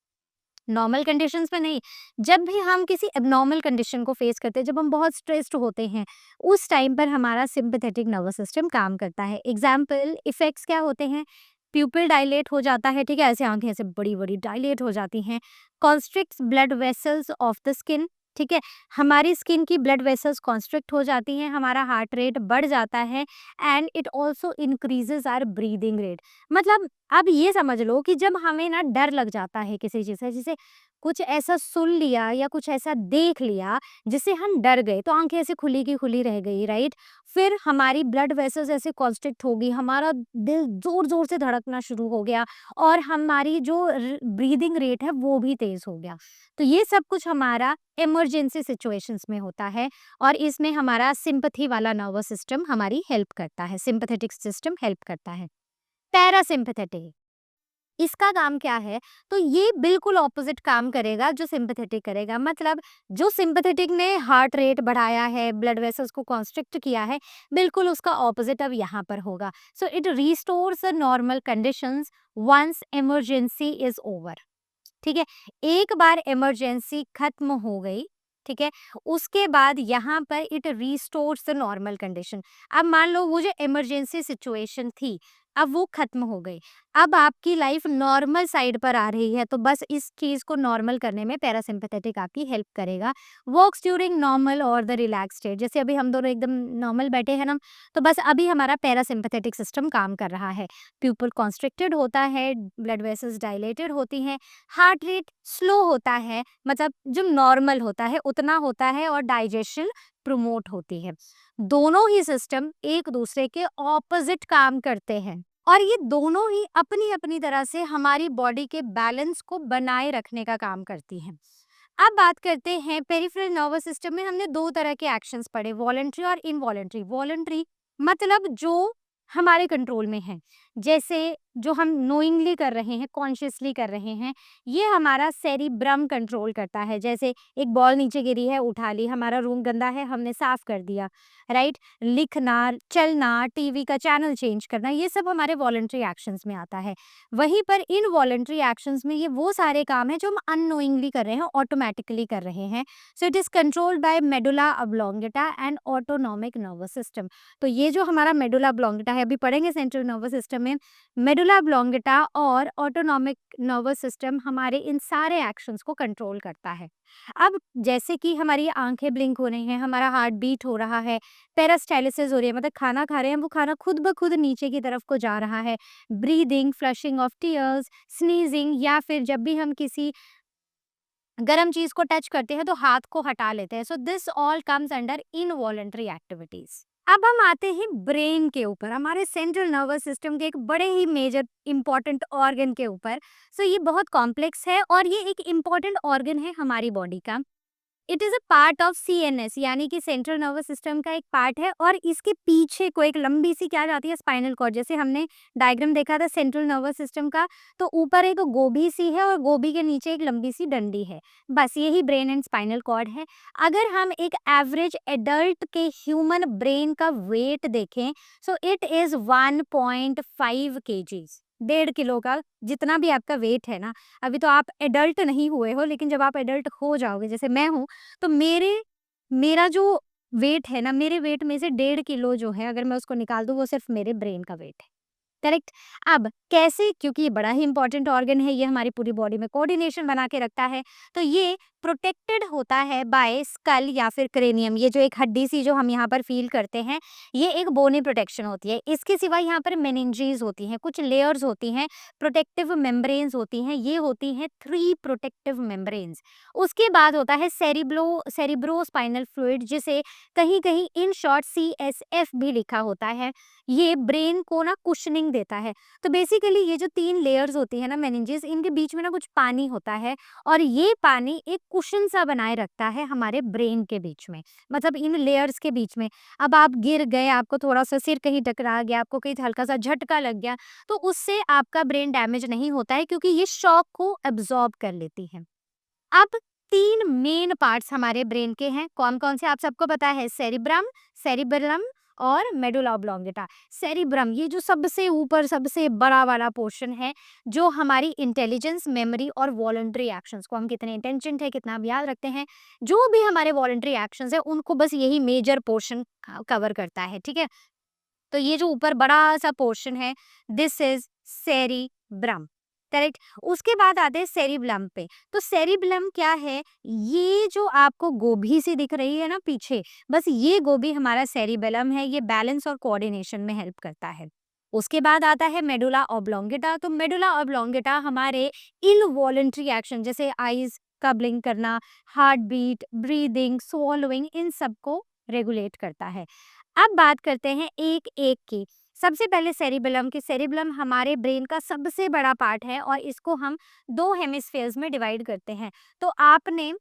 Normal conditions में नहीं, जब भी हम किसी एबनॉर्मल कंडीशन को फेस करते हैं, जब हम बहुत स्ट्रेस्ड होते हैं, उस टाइम पर हमारा सिंपैथेटिक नर्वस सिस्टम काम करता है। एग्जाम्पल इफेक्ट्स क्या होते हैं, प्यूपिल डायलेट हो जाता है, ठीक है, ऐसे आंखें ऐसे बड़ी बड़ी डायलेट हो जाती हैं। Constricts blood vessels of the skin, ठीक है, हमारी स्किन की ब्लड वेसल्स कॉन्स्ट्रिक्ट हो जाती हैं, हमारा हार्ट रेट बढ़ जाता है, and it also increases our breathing rate. मतलब अब ये समझ लो कि जब हमें ना डर लग जाता है किसी चीज़ से, जैसे कुछ ऐसा सुन लिया या कुछ ऐसा देख लिया जिससे हम डर गए, तो आंखें ऐसे खुली की खुली रह गई, राइट। फिर हमारी ब्लड वेसल्स ऐसे कॉन्स्ट्रिक्ट होगी, हमारा दिल जोर जोर से धड़कना शुरू हो गया, और हमारी जो ब्रीदिंग रेट है वो भी तेज हो गया। तो ये सब कुछ हमारा इमरजेंसी सिचुएशंस में होता है, और इसमें हमारा सिंपैथी वाला नर्वस सिस्टम हमारी हेल्प करता है, सिंपैथेटिक सिस्टम हेल्प करता है। पैरासिम्पैथेटिक, इसका काम क्या है, तो ये बिल्कुल ऑपोजिट काम करेगा जो सिंपैथेटिक करेगा। मतलब जो सिंपैथेटिक ने हार्ट रेट बढ़ाया है, ब्लड वेसल्स को कॉन्स्ट्रिक्ट किया है, बिल्कुल उसका ऑपोजिट अब यहाँ पर होगा। So it restores the normal conditions once emergency is over, ठीक है। एक बार इमरजेंसी खत्म हो गई, ठीक है, उसके बाद यहाँ पर it restores the normal condition. अब मान लो वो जो इमरजेंसी सिचुएशन थी, अब वो खत्म हो गई, अब आपकी लाइफ नॉर्मल साइड पर आ रही है, तो बस इस चीज को नॉर्मल करने में पैरासिम्पैथेटिक आपकी हेल्प करेगा। वर्क्स ड्यूरिंग नॉर्मल और द रिलैक्स स्टेट, जैसे अभी हम दोनों एकदम नॉर्मल बैठे हैं ना, तो बस अभी हमारा पैरासिम्पैथेटिक सिस्टम काम कर रहा है। प्यूपल कॉन्स्ट्रिक्टेड होता है, ब्लड वेसल्स डायलेटेड होती हैं, हार्ट रेट स्लो होता है, मतलब जो नॉर्मल होता है उतना होता है, और डाइजेशन प्रमोट होती है। दोनों ही सिस्टम एक दूसरे के ऑपोजिट काम करते हैं, और ये दोनों ही अपनी अपनी तरह से हमारी बॉडी के बैलेंस को बनाए रखने का काम करती हैं। अब बात करते हैं पेरिफेरल नर्वस सिस्टम में हमने दो तरह के एक्शंस पढ़े, वॉलेंट्री और इनवॉलेंट्री। वॉलेंट्री मतलब जो हमारे कंट्रोल में है, जैसे जो हम नोइंगली कर रहे हैं, कॉन्शियसली कर रहे हैं, ये हमारा सेरिब्रम कंट्रोल करता है। जैसे एक बॉल नीचे गिरी है, उठा ली, हमारा रूम गंदा है, हमने साफ कर दिया, राइट? लिखना, चलना, टीवी का चैनल चेंज करना, ये सब हमारे वॉलंटरी एक्शंस में आता है। वहीं पर इनवॉलंटरी एक्शंस में ये वो सारे काम हैं जो हम अननोइंगली कर रहे हैं, ऑटोमैटिकली कर रहे हैं। So it is controlled by medulla oblongata and autonomic nervous system. तो ये जो हमारा मेडुला ऑब्लोंगेटा है, अभी पढ़ेंगे सेंट्रल नर्वस सिस्टम में, मेडुला ऑब्लोंगेटा और ऑटोनॉमिक नर्वस सिस्टम हमारे इन सारे एक्शंस को कंट्रोल करता है। अब जैसे कि हमारी आंखें ब्लिंक हो रही हैं, हमारा हार्ट बीट हो रहा है, पेरास्टाइलिसिस हो रही है, मतलब खाना खा रहे हैं, वो खाना खुद ब खुद नीचे की तरफ को जा रहा है, breathing, flushing of tears, sneezing, या फिर जब भी हम किसी गर्म चीज को टच करते हैं तो हाथ को हटा लेते हैं। So this all comes under involuntary activities. अब हम आते हैं ब्रेन के ऊपर, हमारे सेंट्रल नर्वस सिस्टम के एक बड़े ही मेजर इंपॉर्टेंट ऑर्गन के ऊपर। सो ये बहुत कॉम्प्लेक्स है और ये एक इम्पॉर्टेंट ऑर्गन है हमारी बॉडी का। It is a part of CNS, यानी कि सेंट्रल नर्वस सिस्टम का एक पार्ट है, और इसके पीछे को एक लंबी सी क्या जाती है, स्पाइनल कॉर्ड। जैसे हमने डायग्राम देखा था सेंट्रल नर्वस सिस्टम का, तो ऊपर एक गोभी सी है और गोभी के नीचे एक लंबी सी डंडी है, बस यही ब्रेन एंड स्पाइनल कॉर्ड है। अगर हम एक एवरेज एडल्ट के ह्यूमन ब्रेन का वेट देखें, so it is 1.5 KGs, 1.5 kilo का जितना भी आपका वेट है ना। अभी तो आप एडल्ट नहीं हुए हो, लेकिन जब आप एडल्ट हो जाओगे, जैसे मैं हूँ, तो मेरा जो वेट है ना, मेरे वेट में से 1.5 किलो जो है, अगर मैं उसको निकाल दूँ, वो सिर्फ मेरे ब्रेन का वेट है। करेक्ट। अब कैसे, क्योंकि ये बड़ा ही इंपॉर्टेंट ऑर्गन है, ये हमारी पूरी बॉडी में कोऑर्डिनेशन बना के रखता है, तो ये प्रोटेक्टेड होता है बाय स्कल या फिर क्रेनियम। ये जो एक हड्डी सी जो हम यहाँ पर फील करते हैं, ये एक बोनी प्रोटेक्शन होती है। इसके सिवा यहाँ पर मेनिंजीज होती हैं, कुछ लेयर्स होती हैं, प्रोटेक्टिव मेम्ब्रेन्स होती हैं, ये होती हैं 3 प्रोटेक्टिव मेम्ब्रेन्स। उसके बाद होता है सेरिब्रो स्पाइनल फ्लूइड, जिसे कहीं कहीं इन शॉर्ट CSF भी लिखा होता है। ये ब्रेन को ना कुशनिंग देता है। तो बेसिकली ये जो 3 लेयर्स होती है ना मेनिंजेस, इनके बीच में ना कुछ पानी होता है, और ये पानी एक कुशन सा बनाए रखता है हमारे ब्रेन के बीच में, मतलब इन लेयर्स के बीच में। अब आप गिर गए, आपको थोड़ा सा सिर कहीं टकरा गया, आपको कहीं हल्का सा झटका लग गया, तो उससे आपका ब्रेन डैमेज नहीं होता है, क्योंकि ये शॉक को एब्जॉर्ब कर लेती है। अब 3 मेन पार्ट्स हमारे ब्रेन के हैं, कौन-कौन से आप सबको पता है, सेरिब्रम, सेरिबेलम और मेडुला ऑब्लोंगेटा। सेरिब्रम ये जो सबसे ऊपर सबसे बड़ा वाला पोर्शन है, जो हमारी इंटेलिजेंस, मेमोरी और वॉलंटरी एक्शंस को, हम कितने इंटेलिजेंट है, कितना हम याद रखते हैं, जो भी हमारे वॉलंटरी एक्शंस है, उनको बस यही मेजर पोर्शन कवर करता है, ठीक है? तो ये जो ऊपर बड़ा सा पोर्शन है, दिस इज सेरिब्रम, करेक्ट। उसके बाद आते हैं सेरिब्लम पे। तो सेरिब्लम क्या है, ये जो आपको गोभी सी दिख रही है ना पीछे, बस ये गोभी हमारा सेरिबेलम है, ये बैलेंस और कोऑर्डिनेशन में हेल्प करता है। उसके बाद आता है मेडुला ऑब्लोंगेटा। तो मेडुला ऑब्लोंगेटा हमारे इनवॉलंटरी एक्शन, जैसे आईज का ब्लिंक करना, हार्ट बीट, ब्रीदिंग, swallowing, इन सबको रेगुलेट करता है। अब बात करते हैं एक एक की। सबसे पहले सेरिबेलम की। सेरिबेलम हमारे ब्रेन का सबसे बड़ा पार्ट है, और इसको हम 2 हेमिस्फेयर्स में डिवाइड करते हैं। तो आपने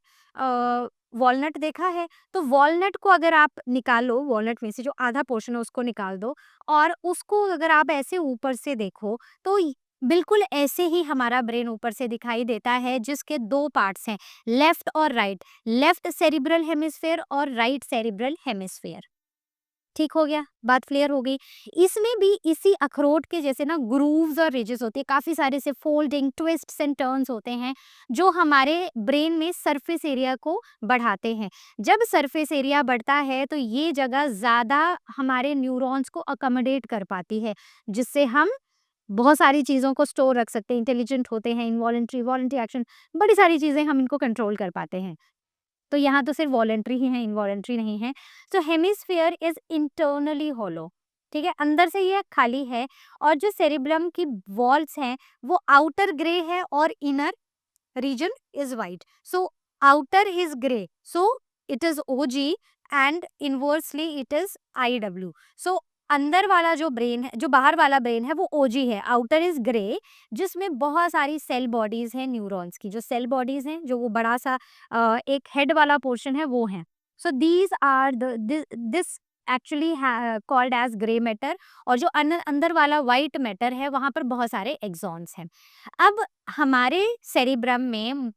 वॉलनट देखा है, तो वॉलनट को अगर आप निकालो, वॉलनट में से जो आधा पोर्शन है उसको निकाल दो, और उसको अगर आप ऐसे ऊपर से देखो, तो बिल्कुल ऐसे ही हमारा ब्रेन ऊपर से दिखाई देता है, जिसके 2 पार्ट्स हैं, लेफ्ट और राइट, लेफ्ट सेरिब्रल हेमिस्फेयर और राइट सेरिब्रल हेमिस्फेयर। ठीक हो गया, बात क्लियर हो गई। इसमें भी इसी अखरोट के जैसे ना ग्रूव्स और रिजेस होती है, काफ़ी सारे से फोल्डिंग, ट्विस्ट्स एंड टर्न्स होते हैं, जो हमारे ब्रेन में सरफेस एरिया को बढ़ाते हैं। जब सरफेस एरिया बढ़ता है, तो ये जगह ज़्यादा हमारे न्यूरॉन्स को अकोमोडेट कर पाती है, जिससे हम बहुत सारी चीज़ों को स्टोर रख सकते हैं, इंटेलिजेंट होते हैं, इनवॉलंटरी, वॉलंटरी एक्शन, बड़ी सारी चीज़ें हम इनको कंट्रोल कर पाते हैं। तो यहाँ तो सिर्फ वॉलंटरी ही है, इनवॉलंटरी नहीं है। सो हेमिस्फीयर इज इंटरनली होलो, ठीक है, अंदर से ये खाली है, और जो सेरिब्रम की वॉल्स हैं, वो आउटर ग्रे है और inner region is white. So outer is grey, so it is OG, and inversely it is IW। सो अंदर वाला जो ब्रेन है, जो बाहर वाला ब्रेन है, वो OG है, आउटर इज ग्रे, जिसमें बहुत सारी सेल बॉडीज हैं न्यूरॉन्स की। जो सेल बॉडीज हैं, जो वो बड़ा सा एक हेड वाला पोर्शन है, वो है। So these are this actually called as grey matter, और जो अंदर वाला व्हाइट मैटर है वहां पर बहुत सारे एक्सॉन्स हैं। अब हमारे सेरिब्रम में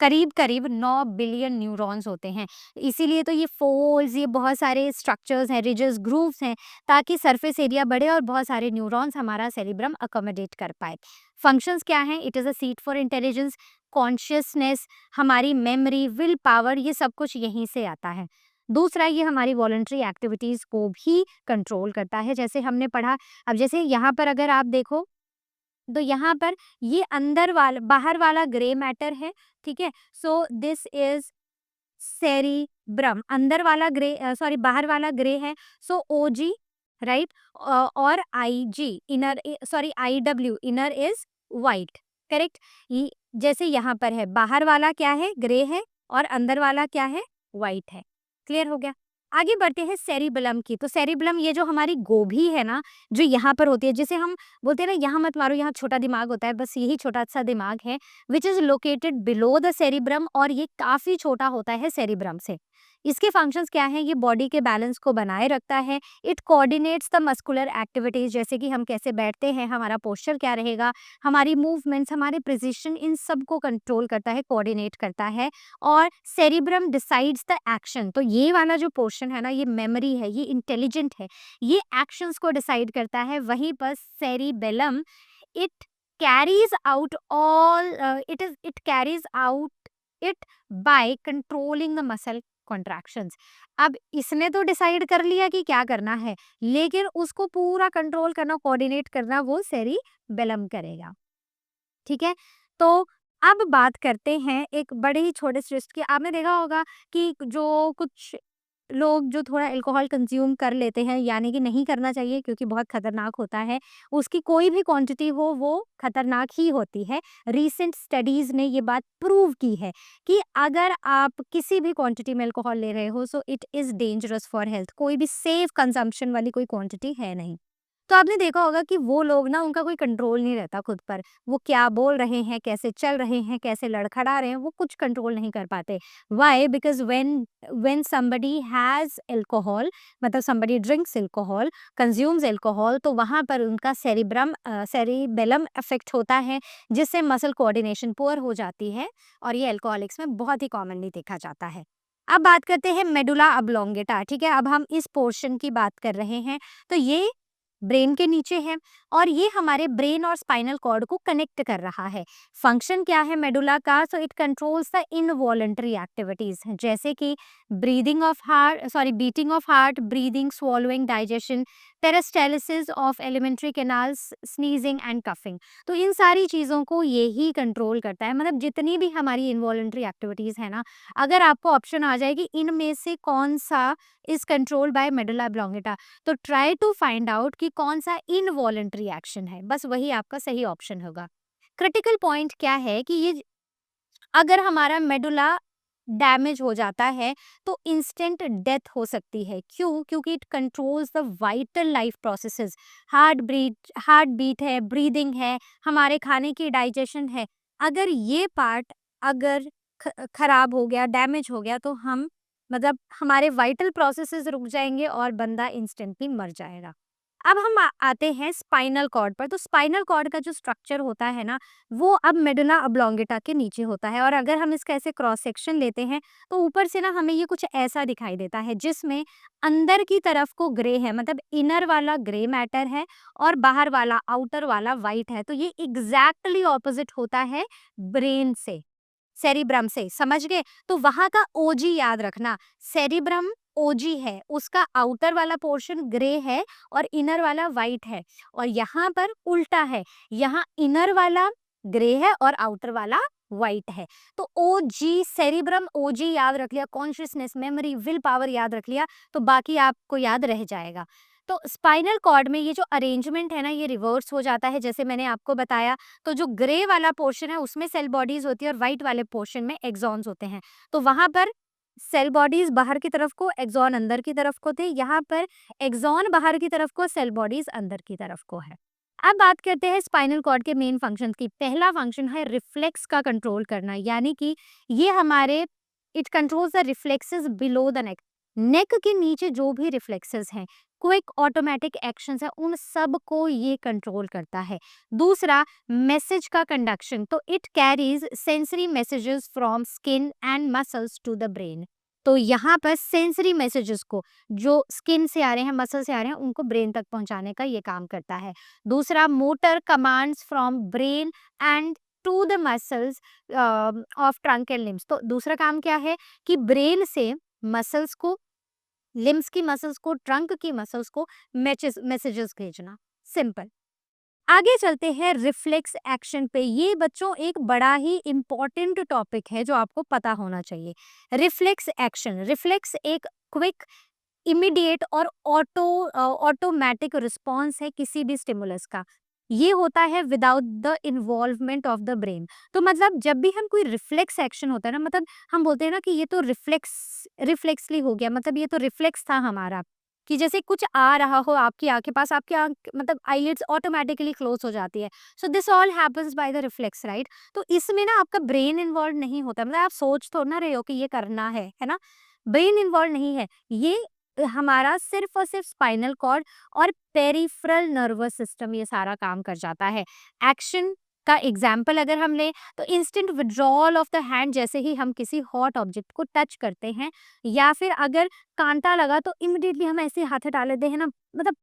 करीब करीब 9 बिलियन न्यूरॉन्स होते हैं, इसीलिए तो ये फोल्ड्स, ये बहुत सारे स्ट्रक्चर्स हैं, रिजेस, ग्रूव्स हैं, ताकि सरफेस एरिया बढ़े और बहुत सारे न्यूरॉन्स हमारा सेरिब्रम अकोमोडेट कर पाए। फंक्शंस क्या हैं? It is a seat for intelligence, consciousness, हमारी मेमोरी, विल पावर, ये सब कुछ यहीं से आता है। दूसरा, ये हमारी वॉलंटरी एक्टिविटीज़ को भी कंट्रोल करता है, जैसे हमने पढ़ा। अब जैसे यहाँ पर अगर आप देखो, तो यहाँ पर ये बाहर वाला ग्रे मैटर है, ठीक है? सो दिस इज़ सेरिब्रम। अंदर वाला सॉरी, बाहर वाला ग्रे है, सो ओजी, राइट? और IG inner, sorry, IW inner is white, correct? ये जैसे यहाँ पर है, बाहर वाला क्या है? ग्रे है, और अंदर वाला क्या है? व्हाइट है। क्लियर हो गया? आगे बढ़ते हैं सेरिबेलम की। तो सेरिबेलम, ये जो हमारी गोभी है ना, जो यहाँ पर होती है, जिसे हम बोलते हैं ना, यहाँ मत मारो, यहाँ छोटा दिमाग होता है, बस यही छोटा सा दिमाग है, which is located below the cerebrum, और ये काफी छोटा होता है सेरिब्रम से। इसके फंक्शंस क्या हैं? ये बॉडी के बैलेंस को बनाए रखता है। It coordinates the muscular activities, जैसे कि हम कैसे बैठते हैं, हमारा पोस्चर क्या रहेगा, हमारी मूवमेंट्स, हमारे प्रिसिशन, इन सब को कंट्रोल करता है, कोऑर्डिनेट करता है। और सेरिब्रम डिसाइड्स द एक्शन। तो ये वाला जो पोर्शन है ना, ये मेमोरी है, ये इंटेलिजेंट है, ये एक्शंस को डिसाइड करता है। वहीं पर cerebellum, it carries out it carries out it by controlling the muscle contractions. अब इसने तो डिसाइड कर लिया कि क्या करना है, लेकिन उसको पूरा कंट्रोल करना, कोऑर्डिनेट करना, वो सेरिबेलम करेगा। ठीक है? तो अब बात करते हैं एक बड़े ही छोटे से ट्विस्ट की। आपने देखा होगा कि जो कुछ लोग जो थोड़ा अल्कोहल कंज्यूम कर लेते हैं, यानी कि नहीं करना चाहिए क्योंकि बहुत खतरनाक होता है, उसकी कोई भी क्वांटिटी हो वो खतरनाक ही होती है। रीसेंट स्टडीज ने ये बात प्रूव की है कि अगर आप किसी भी क्वांटिटी में अल्कोहल ले रहे हो, सो it is dangerous for health. कोई भी सेफ कंजम्पशन वाली कोई क्वांटिटी है नहीं। तो आपने देखा होगा कि वो लोग ना, उनका कोई कंट्रोल नहीं रहता खुद पर। वो क्या बोल रहे हैं, कैसे चल रहे हैं, कैसे लड़खड़ा रहे हैं, वो कुछ कंट्रोल नहीं कर पाते। Why? Because when somebody has alcohol, मतलब somebody drinks alcohol, consumes alcohol, तो वहाँ पर उनका सेरिबेलम अफेक्ट होता है, जिससे मसल कोऑर्डिनेशन पुअर हो जाती है, और ये अल्कोहलिक्स में बहुत ही कॉमनली देखा जाता है। अब बात करते हैं मेडुला ऑब्लोंगेटा। ठीक है, अब हम इस पोर्शन की बात कर रहे हैं। तो ये ब्रेन के नीचे है, और ये हमारे ब्रेन और स्पाइनल कॉर्ड को कनेक्ट कर रहा है। फंक्शन क्या है मेडुला का? So it controls the involuntary activities, जैसे कि beating of heart, breathing, swallowing, digestion, peristalsis of alimentary canals, sneezing and coughing. तो इन सारी चीज़ों को ये ही कंट्रोल करता है। मतलब जितनी भी हमारी इनवॉलंटरी एक्टिविटीज़ है ना, अगर आपको ऑप्शन आ जाए कि इनमें से कौन सा is control by medulla oblongata, तो ट्राई टू फाइंड आउट कि कौन सा इनवॉलंटरी एक्शन है, बस वही आपका सही ऑप्शन होगा। क्रिटिकल पॉइंट क्या है कि ये, अगर हमारा मेडुला डैमेज हो जाता है, तो इंस्टेंट डेथ हो सकती है। क्यों? क्योंकि it controls the vital life processes. Heart beat है, ब्रीदिंग है, हमारे खाने की डाइजेशन है। अगर ये पार्ट अगर खराब हो गया, डैमेज हो गया, तो हम, मतलब हमारे वाइटल प्रोसेसेस रुक जाएंगे और बंदा इंस्टेंटली मर जाएगा। अब हम आते हैं स्पाइनल कॉर्ड पर। तो स्पाइनल कॉर्ड का जो स्ट्रक्चर होता है ना, वो अब मेडुला ऑब्लोंगेटा के नीचे होता है, और अगर हम इसका ऐसे क्रॉस सेक्शन लेते हैं, तो ऊपर से ना हमें ये कुछ ऐसा दिखाई देता है, जिसमें अंदर की तरफ को ग्रे है, मतलब इनर वाला ग्रे मैटर है, और बाहर वाला, आउटर वाला वाइट है। तो ये एग्जैक्टली ऑपोजिट होता है ब्रेन से, सेरिब्रम से। समझ गए? तो वहां का ओजी याद रखना। सेरिब्रम ओजी है, उसका आउटर वाला पोर्शन ग्रे है और इनर वाला वाइट है, और यहाँ पर उल्टा है, यहाँ इनर वाला ग्रे है और आउटर वाला वाइट है। तो ओजी, सेरिब्रम ओजी याद रख लिया, कॉन्शियसनेस, मेमोरी, विल पावर याद रख लिया, तो बाकी आपको याद रह जाएगा। तो स्पाइनल कॉर्ड में ये जो अरेंजमेंट है ना, ये रिवर्स हो जाता है, जैसे मैंने आपको बताया। तो जो ग्रे वाला पोर्शन है उसमें सेल बॉडीज होती है, और व्हाइट वाले पोर्शन में एक्सॉन्स होते हैं। तो वहां पर सेल बॉडीज बाहर की तरफ को, एक्सॉन अंदर की तरफ को थे। यहाँ पर एक्सॉन बाहर की तरफ को, सेल बॉडीज अंदर की तरफ को है। अब बात करते हैं स्पाइनल कॉर्ड के मेन फंक्शंस की। पहला फंक्शन है रिफ्लेक्स का कंट्रोल करना, यानी कि ये हमारे, it controls the reflexes below the neck. Neck के नीचे जो भी रिफ्लेक्सेस हैं, क्विक ऑटोमेटिक एक्शंस हैं, उन सब को ये कंट्रोल करता है। दूसरा, मैसेज का कंडक्शन, तो it carries sensory messages from skin and muscles to the brain. तो यहाँ पर सेंसरी मैसेजेस को जो स्किन से आ रहे हैं, मसल से आ रहे हैं, उनको ब्रेन तक पहुंचाने का ये काम करता है। दूसरा, motor commands from brain and to the muscles of trunk and limbs. तो दूसरा काम क्या है कि ब्रेन से मसल्स को, लिम्स की मसल्स को, ट्रंक की मसल्स को मैसेजेस भेजना। सिंपल। आगे चलते हैं रिफ्लेक्स एक्शन पे। ये बच्चों एक बड़ा ही इंपॉर्टेंट टॉपिक है जो आपको पता होना चाहिए। रिफ्लेक्स एक्शन, रिफ्लेक्स एक क्विक, इमीडिएट और ऑटोमेटिक रिस्पॉन्स है किसी भी स्टिमुलस का। ये होता है without the involvement of the brain. तो मतलब जब भी हम कोई रिफ्लेक्स एक्शन होता है ना, मतलब हम बोलते हैं ना कि ये तो रिफ्लेक्सली हो गया, मतलब ये तो रिफ्लेक्स था हमारा, कि जैसे कुछ आ रहा हो आपकी आंख के पास, आपकी आंख मतलब आईलिड्स ऑटोमेटिकली क्लोज हो जाती है। So this all happens by the reflex, right. तो इसमें ना आपका ब्रेन इन्वॉल्व नहीं होता, मतलब आप सोच थोड़ा ना रहे हो कि ये करना है ना, ब्रेन इन्वॉल्व नहीं है। ये हमारा सिर्फ और सिर्फ स्पाइनल कॉर्ड और पेरिफेरल नर्वस सिस्टम ये सारा काम कर जाता है। एक्शन का एग्जाम्पल अगर हम लें तो instant withdrawal of the hand, जैसे ही हम किसी हॉट ऑब्जेक्ट को टच करते हैं, या फिर अगर कांटा लगा तो इमिडिएटली हम ऐसे हाथ हटा लेते हैं ना, मतलब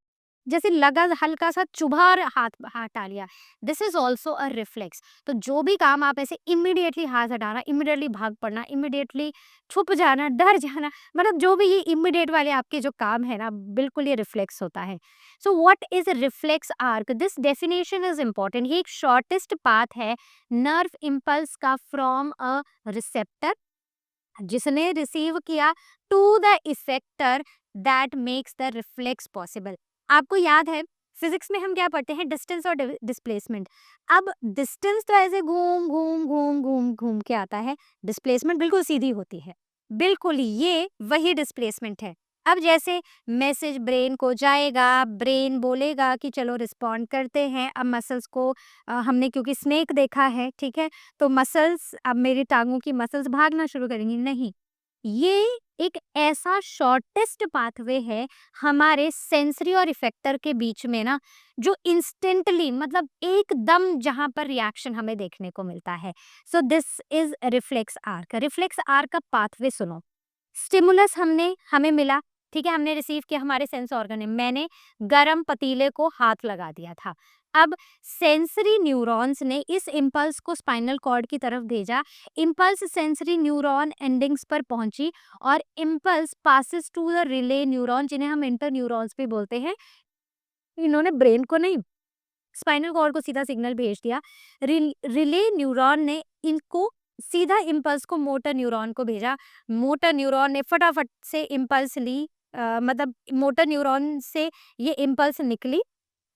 जैसे लगा हल्का सा चुभा और हाथ हटा लिया। This is also a reflex. तो जो भी काम आप ऐसे इमिडिएटली हाथ हटाना, इमिडिएटली भाग पड़ना, इमिडिएटली छुप जाना, डर जाना, मतलब जो भी ये इमिडिएट वाले आपके जो काम है ना, बिल्कुल ये रिफ्लेक्स होता है। So what is reflex arc? This definition is important. ये एक शॉर्टेस्ट पाथ है नर्व इम्पल्स का फ्रॉम अ रिसेप्टर, जिसने रिसीव किया, to the effector that makes the reflex possible. आपको याद है फिजिक्स में हम क्या पढ़ते हैं, डिस्टेंस और डिस्प्लेसमेंट। अब डिस्टेंस तो ऐसे घूम घूम घूम घूम घूम के आता है, डिस्प्लेसमेंट बिल्कुल सीधी होती है, बिल्कुल ये वही डिस्प्लेसमेंट है। अब जैसे मैसेज ब्रेन को जाएगा, ब्रेन बोलेगा कि चलो रिस्पॉन्ड करते हैं। अब मसल्स को हमने क्योंकि स्नेक देखा है, ठीक है, तो मसल्स, अब मेरी टांगों की मसल्स भागना शुरू करेंगी, नहीं, ये एक ऐसा शॉर्टेस्ट पाथवे है हमारे सेंसरी और इफेक्टर के बीच में ना, जो इंस्टेंटली, मतलब एकदम जहां पर रिएक्शन हमें देखने को मिलता है। सो this is reflex arc. Reflex arc का पाथवे सुनो। स्टिमुलस हमें मिला, ठीक है, हमने रिसीव किया, हमारे सेंस ऑर्गन है, मैंने गरम पतीले को हाथ लगा दिया था। अब सेंसरी न्यूरॉन्स ने इस इम्पल्स को स्पाइनल कॉर्ड की तरफ भेजा, इम्पल्स सेंसरी न्यूरॉन एंडिंग्स पर पहुंची, और impulse passes to the relay neuron, जिन्हें हम इंटर न्यूरॉन्स भी बोलते हैं। इन्होंने ब्रेन को नहीं, स्पाइनल कॉर्ड को सीधा सिग्नल भेज दिया। रिले न्यूरॉन ने इनको सीधा इम्पल्स को मोटर न्यूरॉन को भेजा। मोटर न्यूरॉन ने फटाफट से इम्पल्स ली, मतलब मोटर न्यूरॉन से ये इम्पल्स निकली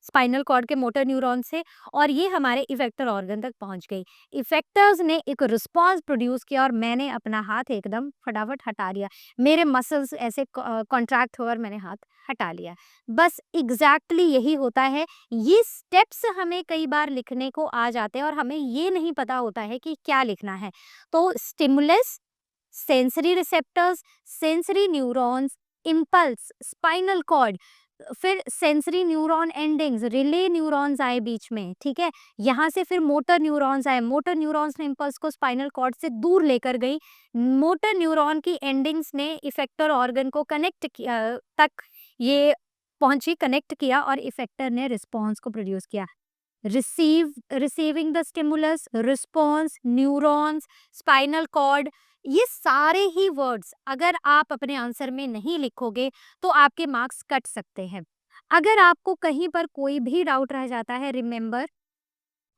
स्पाइनल कॉर्ड के मोटर न्यूरॉन से, और ये हमारे इफेक्टर ऑर्गन तक पहुंच गई। इफेक्टर्स ने एक रिस्पांस प्रोड्यूस किया और मैंने अपना हाथ एकदम फटाफट हटा लिया, मेरे मसल्स ऐसे कॉन्ट्रैक्ट हुए और मैंने हाथ हटा लिया। बस एग्जैक्टली यही होता है। ये स्टेप्स हमें कई बार लिखने को आ जाते हैं और हमें ये नहीं पता होता है कि क्या लिखना है। तो stimulus, sensory receptors, sensory neurons, impulse, spinal cord, फिर sensory neuron endings, relay neurons आए बीच में, ठीक है, यहाँ से फिर मोटर न्यूरॉन्स आए, मोटर न्यूरॉन्स ने इम्पल्स को स्पाइनल कॉर्ड से दूर लेकर गई, मोटर न्यूरॉन की एंडिंग्स ने इफेक्टर ऑर्गन को कनेक्ट किया, तक ये पहुंची, कनेक्ट किया, और इफेक्टर ने रिस्पॉन्स को प्रोड्यूस किया। Receiving the stimulus, response, neurons, spinal cord, ये सारे ही वर्ड्स अगर आप अपने आंसर में नहीं लिखोगे तो आपके मार्क्स कट सकते हैं। अगर आपको कहीं पर कोई भी डाउट रह जाता है, remember,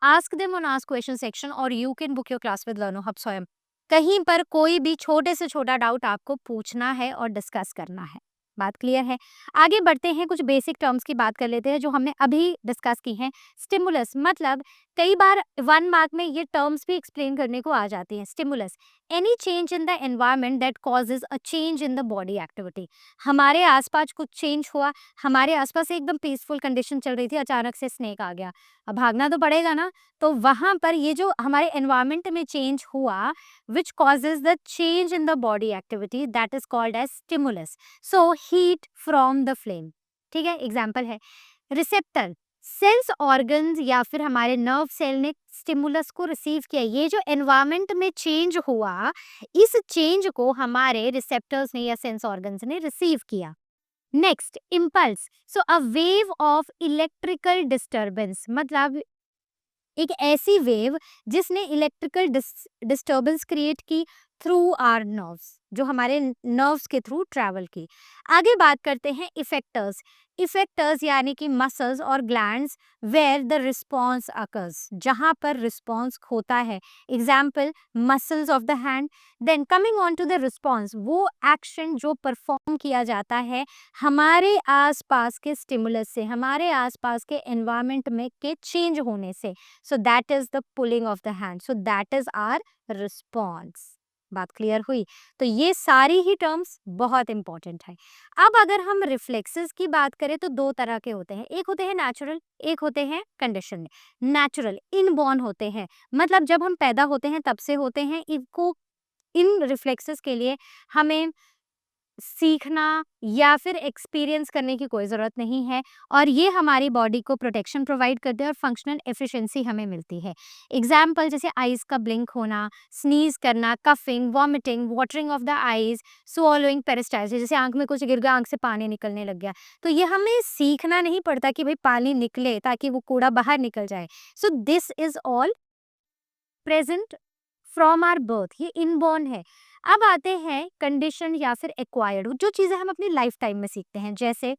ask them on ask question section, और you can book your class with Learno Hub Swayam. कहीं पर कोई भी छोटे से छोटा डाउट आपको पूछना है और डिस्कस करना है। बात क्लियर है? आगे बढ़ते हैं, कुछ बेसिक टर्म्स की बात कर लेते हैं जो हमने अभी डिस्कस की हैं। स्टिमुलस मतलब कई बार 1 मार्क में ये टर्म्स भी एक्सप्लेन करने को आ जाती हैं। Stimulus, any change in the environment that causes a change in the body activity. हमारे आसपास कुछ चेंज हुआ, हमारे आसपास एकदम पीसफुल कंडीशन चल रही थी, अचानक से स्नेक आ गया, अब भागना तो पड़ेगा ना, तो वहां पर ये जो हमारे एनवायरमेंट में चेंज हुआ which causes the change in the body activity that is called as stimulus, so heat from the flame. ठीक है, एग्जाम्पल है रिसेप्टर, सेल्स ऑर्गन्स या फिर हमारे नर्व सेल ने स्टिमुलस को रिसीव किया। ये जो एनवायरमेंट में चेंज हुआ, इस चेंज को हमारे रिसेप्टर्स ने या सेंस ऑर्गन्स ने रिसीव किया। Next, impulse, so a wave of electrical disturbance, मतलब एक ऐसी वेव जिसने इलेक्ट्रिकल डिस्टर्बेंस क्रिएट की थ्रू आर नर्व्स, जो हमारे नर्व्स के थ्रू ट्रैवल की। आगे बात करते हैं इफेक्टर्स। इफेक्टर्स यानी कि मसल्स और glands where the response occurs, जहां पर रिस्पॉन्स होता है। Example, muscles of the hand. Then coming on to the response, वो एक्शन जो परफॉर्म किया जाता है हमारे आसपास के स्टिमुलस से, हमारे आसपास के एनवायरमेंट में के चेंज होने से। So that is the pulling of the hand. So that is our response. बात क्लियर हुई? तो ये सारी ही टर्म्स बहुत इंपॉर्टेंट है। अब अगर हम रिफ्लेक्सेस की बात करें तो दो तरह के होते हैं, एक होते हैं नेचुरल, एक होते हैं कंडीशन। नेचुरल इनबॉर्न होते हैं, मतलब जब हम पैदा होते हैं तब से होते हैं। इनको इन रिफ्लेक्सेस के लिए हमें सीखना या फिर एक्सपीरियंस करने की कोई ज़रूरत नहीं है, और ये हमारी बॉडी को प्रोटेक्शन प्रोवाइड करते हैं और फंक्शनल एफिशिएंसी हमें मिलती है। एग्जाम्पल जैसे आइज़ का ब्लिंक होना, स्नीज़ करना, coughing, vomiting, watering of the eyes, swallowing, peristalsis, जैसे आँख में कुछ गिर गया, आँख से पानी निकलने लग गया। तो ये हमें सीखना नहीं पड़ता कि भाई पानी निकले ताकि वो कूड़ा बाहर निकल जाए। So this is all present from our birth, ये इनबॉर्न है। अब आते हैं कंडीशन या फिर एक्वायर्ड, जो चीज़ें हम अपनी लाइफ टाइम में सीखते हैं, जैसे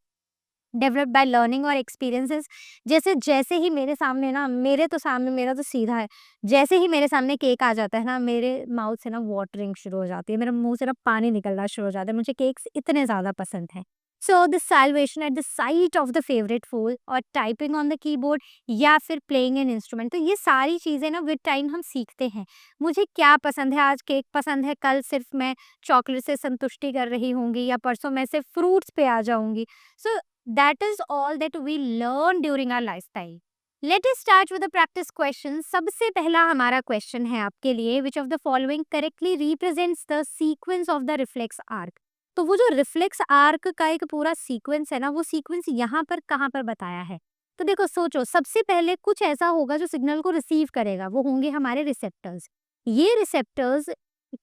डेवलप्ड बाय लर्निंग और एक्सपीरियंसेस। जैसे जैसे ही मेरे सामने ना, मेरे तो सामने, मेरा तो सीधा है, जैसे ही मेरे सामने केक आ जाता है ना, मेरे माउथ से ना वाटरिंग शुरू हो जाती है, मेरे मुंह से ना पानी निकलना शुरू हो जाता है, मुझे केक्स इतने ज़्यादा पसंद हैं। So the salivation at the sight of the favourite food, और टाइपिंग ऑन द कीबोर्ड, या फिर प्लेइंग एन इंस्ट्रूमेंट। तो ये सारी चीज़ें ना विद टाइम हम सीखते हैं। मुझे क्या पसंद है, आज केक पसंद है, कल सिर्फ मैं चॉकलेट से संतुष्टि कर रही होंगी, या परसों मैं सिर्फ फ्रूट्स पे आ जाऊंगी। सो that is all that we learn during our lifestyle. Let us start with the practice question. सबसे पहला हमारा क्वेश्चन है आपके लिए, which of the following correctly represents the sequence of the reflex arc? तो वो जो रिफ्लेक्स आर्क का एक पूरा सीक्वेंस है ना, वो सीक्वेंस यहाँ पर कहाँ पर बताया है? तो देखो, सोचो, सबसे पहले कुछ ऐसा होगा जो सिग्नल को रिसीव करेगा, वो होंगे हमारे रिसेप्टर्स। ये रिसेप्टर्स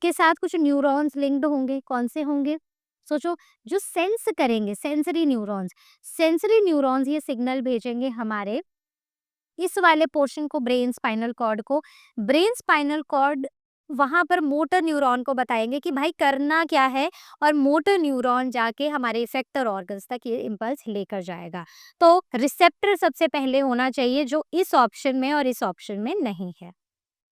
के साथ कुछ न्यूरॉन्स लिंक्ड होंगे। कौन से होंगे? सोचो, जो सेंस करेंगे, सेंसरी न्यूरॉन्स। सेंसरी न्यूरॉन्स ये सिग्नल भेजेंगे हमारे इस वाले पोर्शन को, ब्रेन स्पाइनल कॉर्ड को। ब्रेन स्पाइनल कॉर्ड वहां पर मोटर न्यूरॉन को बताएंगे कि भाई करना क्या है, और मोटर न्यूरॉन जाके हमारे इफेक्टर ऑर्गन्स तक ये इम्पल्स लेकर जाएगा। तो रिसेप्टर सबसे पहले होना चाहिए, जो इस ऑप्शन में और इस ऑप्शन में नहीं है।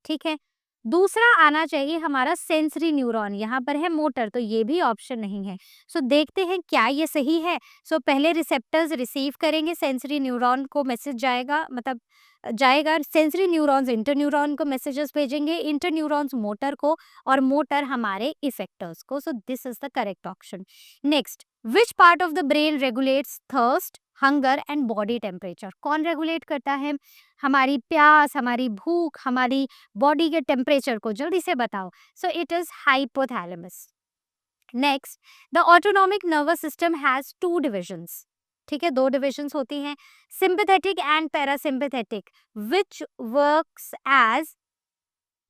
ठीक है, दूसरा आना चाहिए हमारा सेंसरी न्यूरॉन, यहाँ पर है मोटर, तो ये भी ऑप्शन नहीं है। सो देखते हैं क्या ये सही है। सो पहले रिसेप्टर्स रिसीव करेंगे, सेंसरी न्यूरॉन को मैसेज जाएगा, मतलब जाएगा, सेंसरी न्यूरॉन्स इंटर न्यूरॉन को मैसेजेस भेजेंगे, इंटर न्यूरॉन्स मोटर को, और मोटर हमारे इफेक्टर्स को। So this is the correct option. Next, which part of the brain regulates thirst, hunger and body temperature? कौन रेगुलेट करता है हमारी प्यास, हमारी भूख, हमारी बॉडी के टेम्परेचर को? जल्दी से बताओ। So it is hypothalamus. Next, the autonomic nervous system has two divisions. ठीक है, दो डिविजन्स होती हैं, sympathetic and parasympathetic, which works as,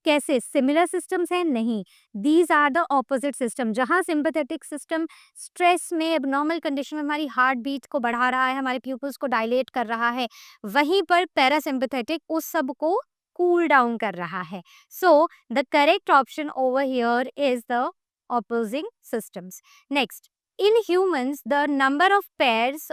कैसे? सिमिलर सिस्टम्स हैं? नहीं, these are the opposite system. जहां सिंपैथेटिक सिस्टम स्ट्रेस में, एबनॉर्मल कंडीशन में हमारी हार्ट बीट को बढ़ा रहा है, हमारे प्यूपल्स को डायलेट कर रहा है, वहीं पर पैरासिम्पैथेटिक उस सब को कूल डाउन कर रहा है। So the correct option over here is the opposing systems. Next, in humans, the number of pairs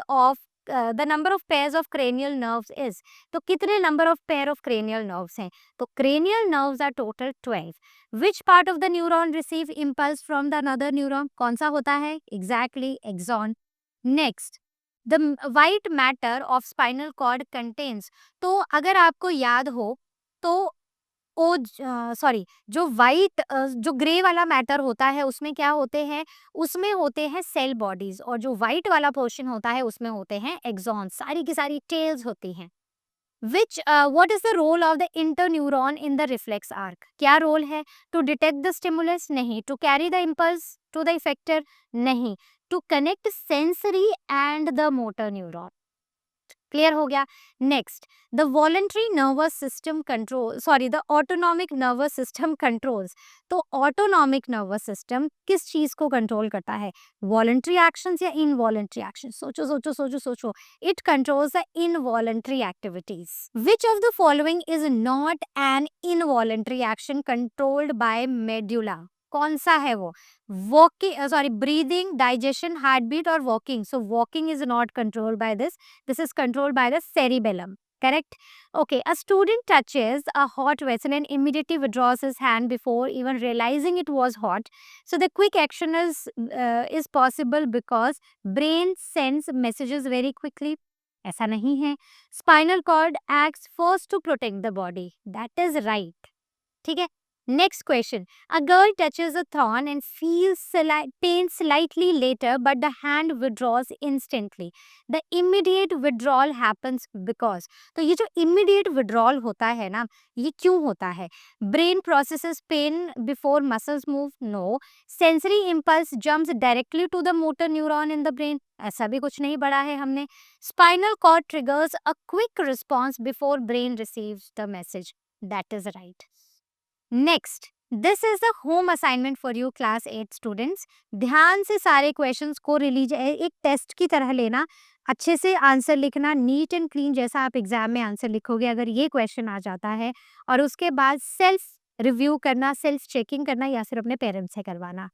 of cranial nerves is, तो कितने number of pair of cranial nerves हैं? तो cranial nerves are total 12. Which part of the neuron receive impulse from the another neuron? कौन सा होता है? Exactly, axon. Next, the white matter of spinal cord contains, तो अगर आपको याद हो तो ओ सॉरी, जो वाइट जो ग्रे वाला मैटर होता है उसमें क्या होते हैं? उसमें होते हैं सेल बॉडीज, और जो वाइट वाला पोर्शन होता है उसमें होते हैं एक्सॉन्स, सारी की सारी टेल्स होती हैं। Which what is the role of the interneuron in the reflex arc? क्या रोल है? To detect the stimulus? नहीं. To carry the impulse to the effector? नहीं. To connect sensory and the motor neuron. Clear हो गया? Next, the voluntary nervous system control, sorry, the autonomic nervous system controls. तो autonomic nervous system किस चीज को control करता है? Voluntary actions या इनवॉलंटरी एक्शन? सोचो सोचो सोचो सोचो. It controls the involuntary activities. Which of the following is not an involuntary action controlled by medulla? कौन सा है वो? Walking, sorry, breathing, digestion, heart beat और walking. So walking is not controlled by this is controlled by the cerebellum. Correct? Okay, a student touches a hot vessel and immediately withdraws his hand before even realizing it was hot. So the quick action is possible because brain sends messages very quickly. ऐसा नहीं है. Spinal cord acts first to protect the body. That is right. ठीक है. Next question. A girl touches a thorn and feels pain slightly later, but the hand withdraws instantly. The immediate withdrawal happens because. तो ये जो immediate withdrawal होता है ना, ये क्यों होता है? Brain processes pain before muscles move? No. Sensory impulse jumps directly to the motor neuron in the brain? ऐसा भी कुछ नहीं पढ़ा है हमने. Spinal cord triggers a quick response before brain receives the message. That is right. Next, this is the home assignment for you class 8 students. ध्यान से सारे क्वेश्चंस को रिलीज एक टेस्ट की तरह लेना, अच्छे से आंसर लिखना, नीट एंड क्लीन जैसा आप एग्जाम में आंसर लिखोगे अगर ये क्वेश्चन आ जाता है. और उसके बाद सेल्फ रिव्यू करना, सेल्फ चेकिंग करना या फिर अपने पेरेंट्स से करवाना.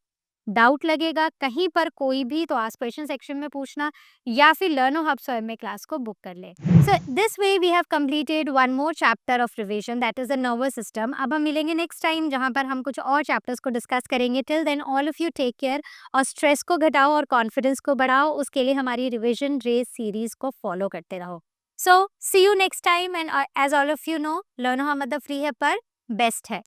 डाउट लगेगा कहीं पर कोई भी तो आज क्वेश्चन सेक्शन में पूछना या फिर लर्नो हब स्वयं में क्लास को बुक कर ले. So this way we have completed one more chapter of revision, that is the nervous system. अब हम मिलेंगे नेक्स्ट टाइम जहां पर हम कुछ और चैप्टर्स को डिस्कस करेंगे. Till then all of you take care और स्ट्रेस को घटाओ और कॉन्फिडेंस को बढ़ाओ. उसके लिए हमारी रिवीजन रेस सीरीज को फॉलो करते रहो. So see you next time and as all of you know, Learno Hub मतलब फ्री है पर बेस्ट है.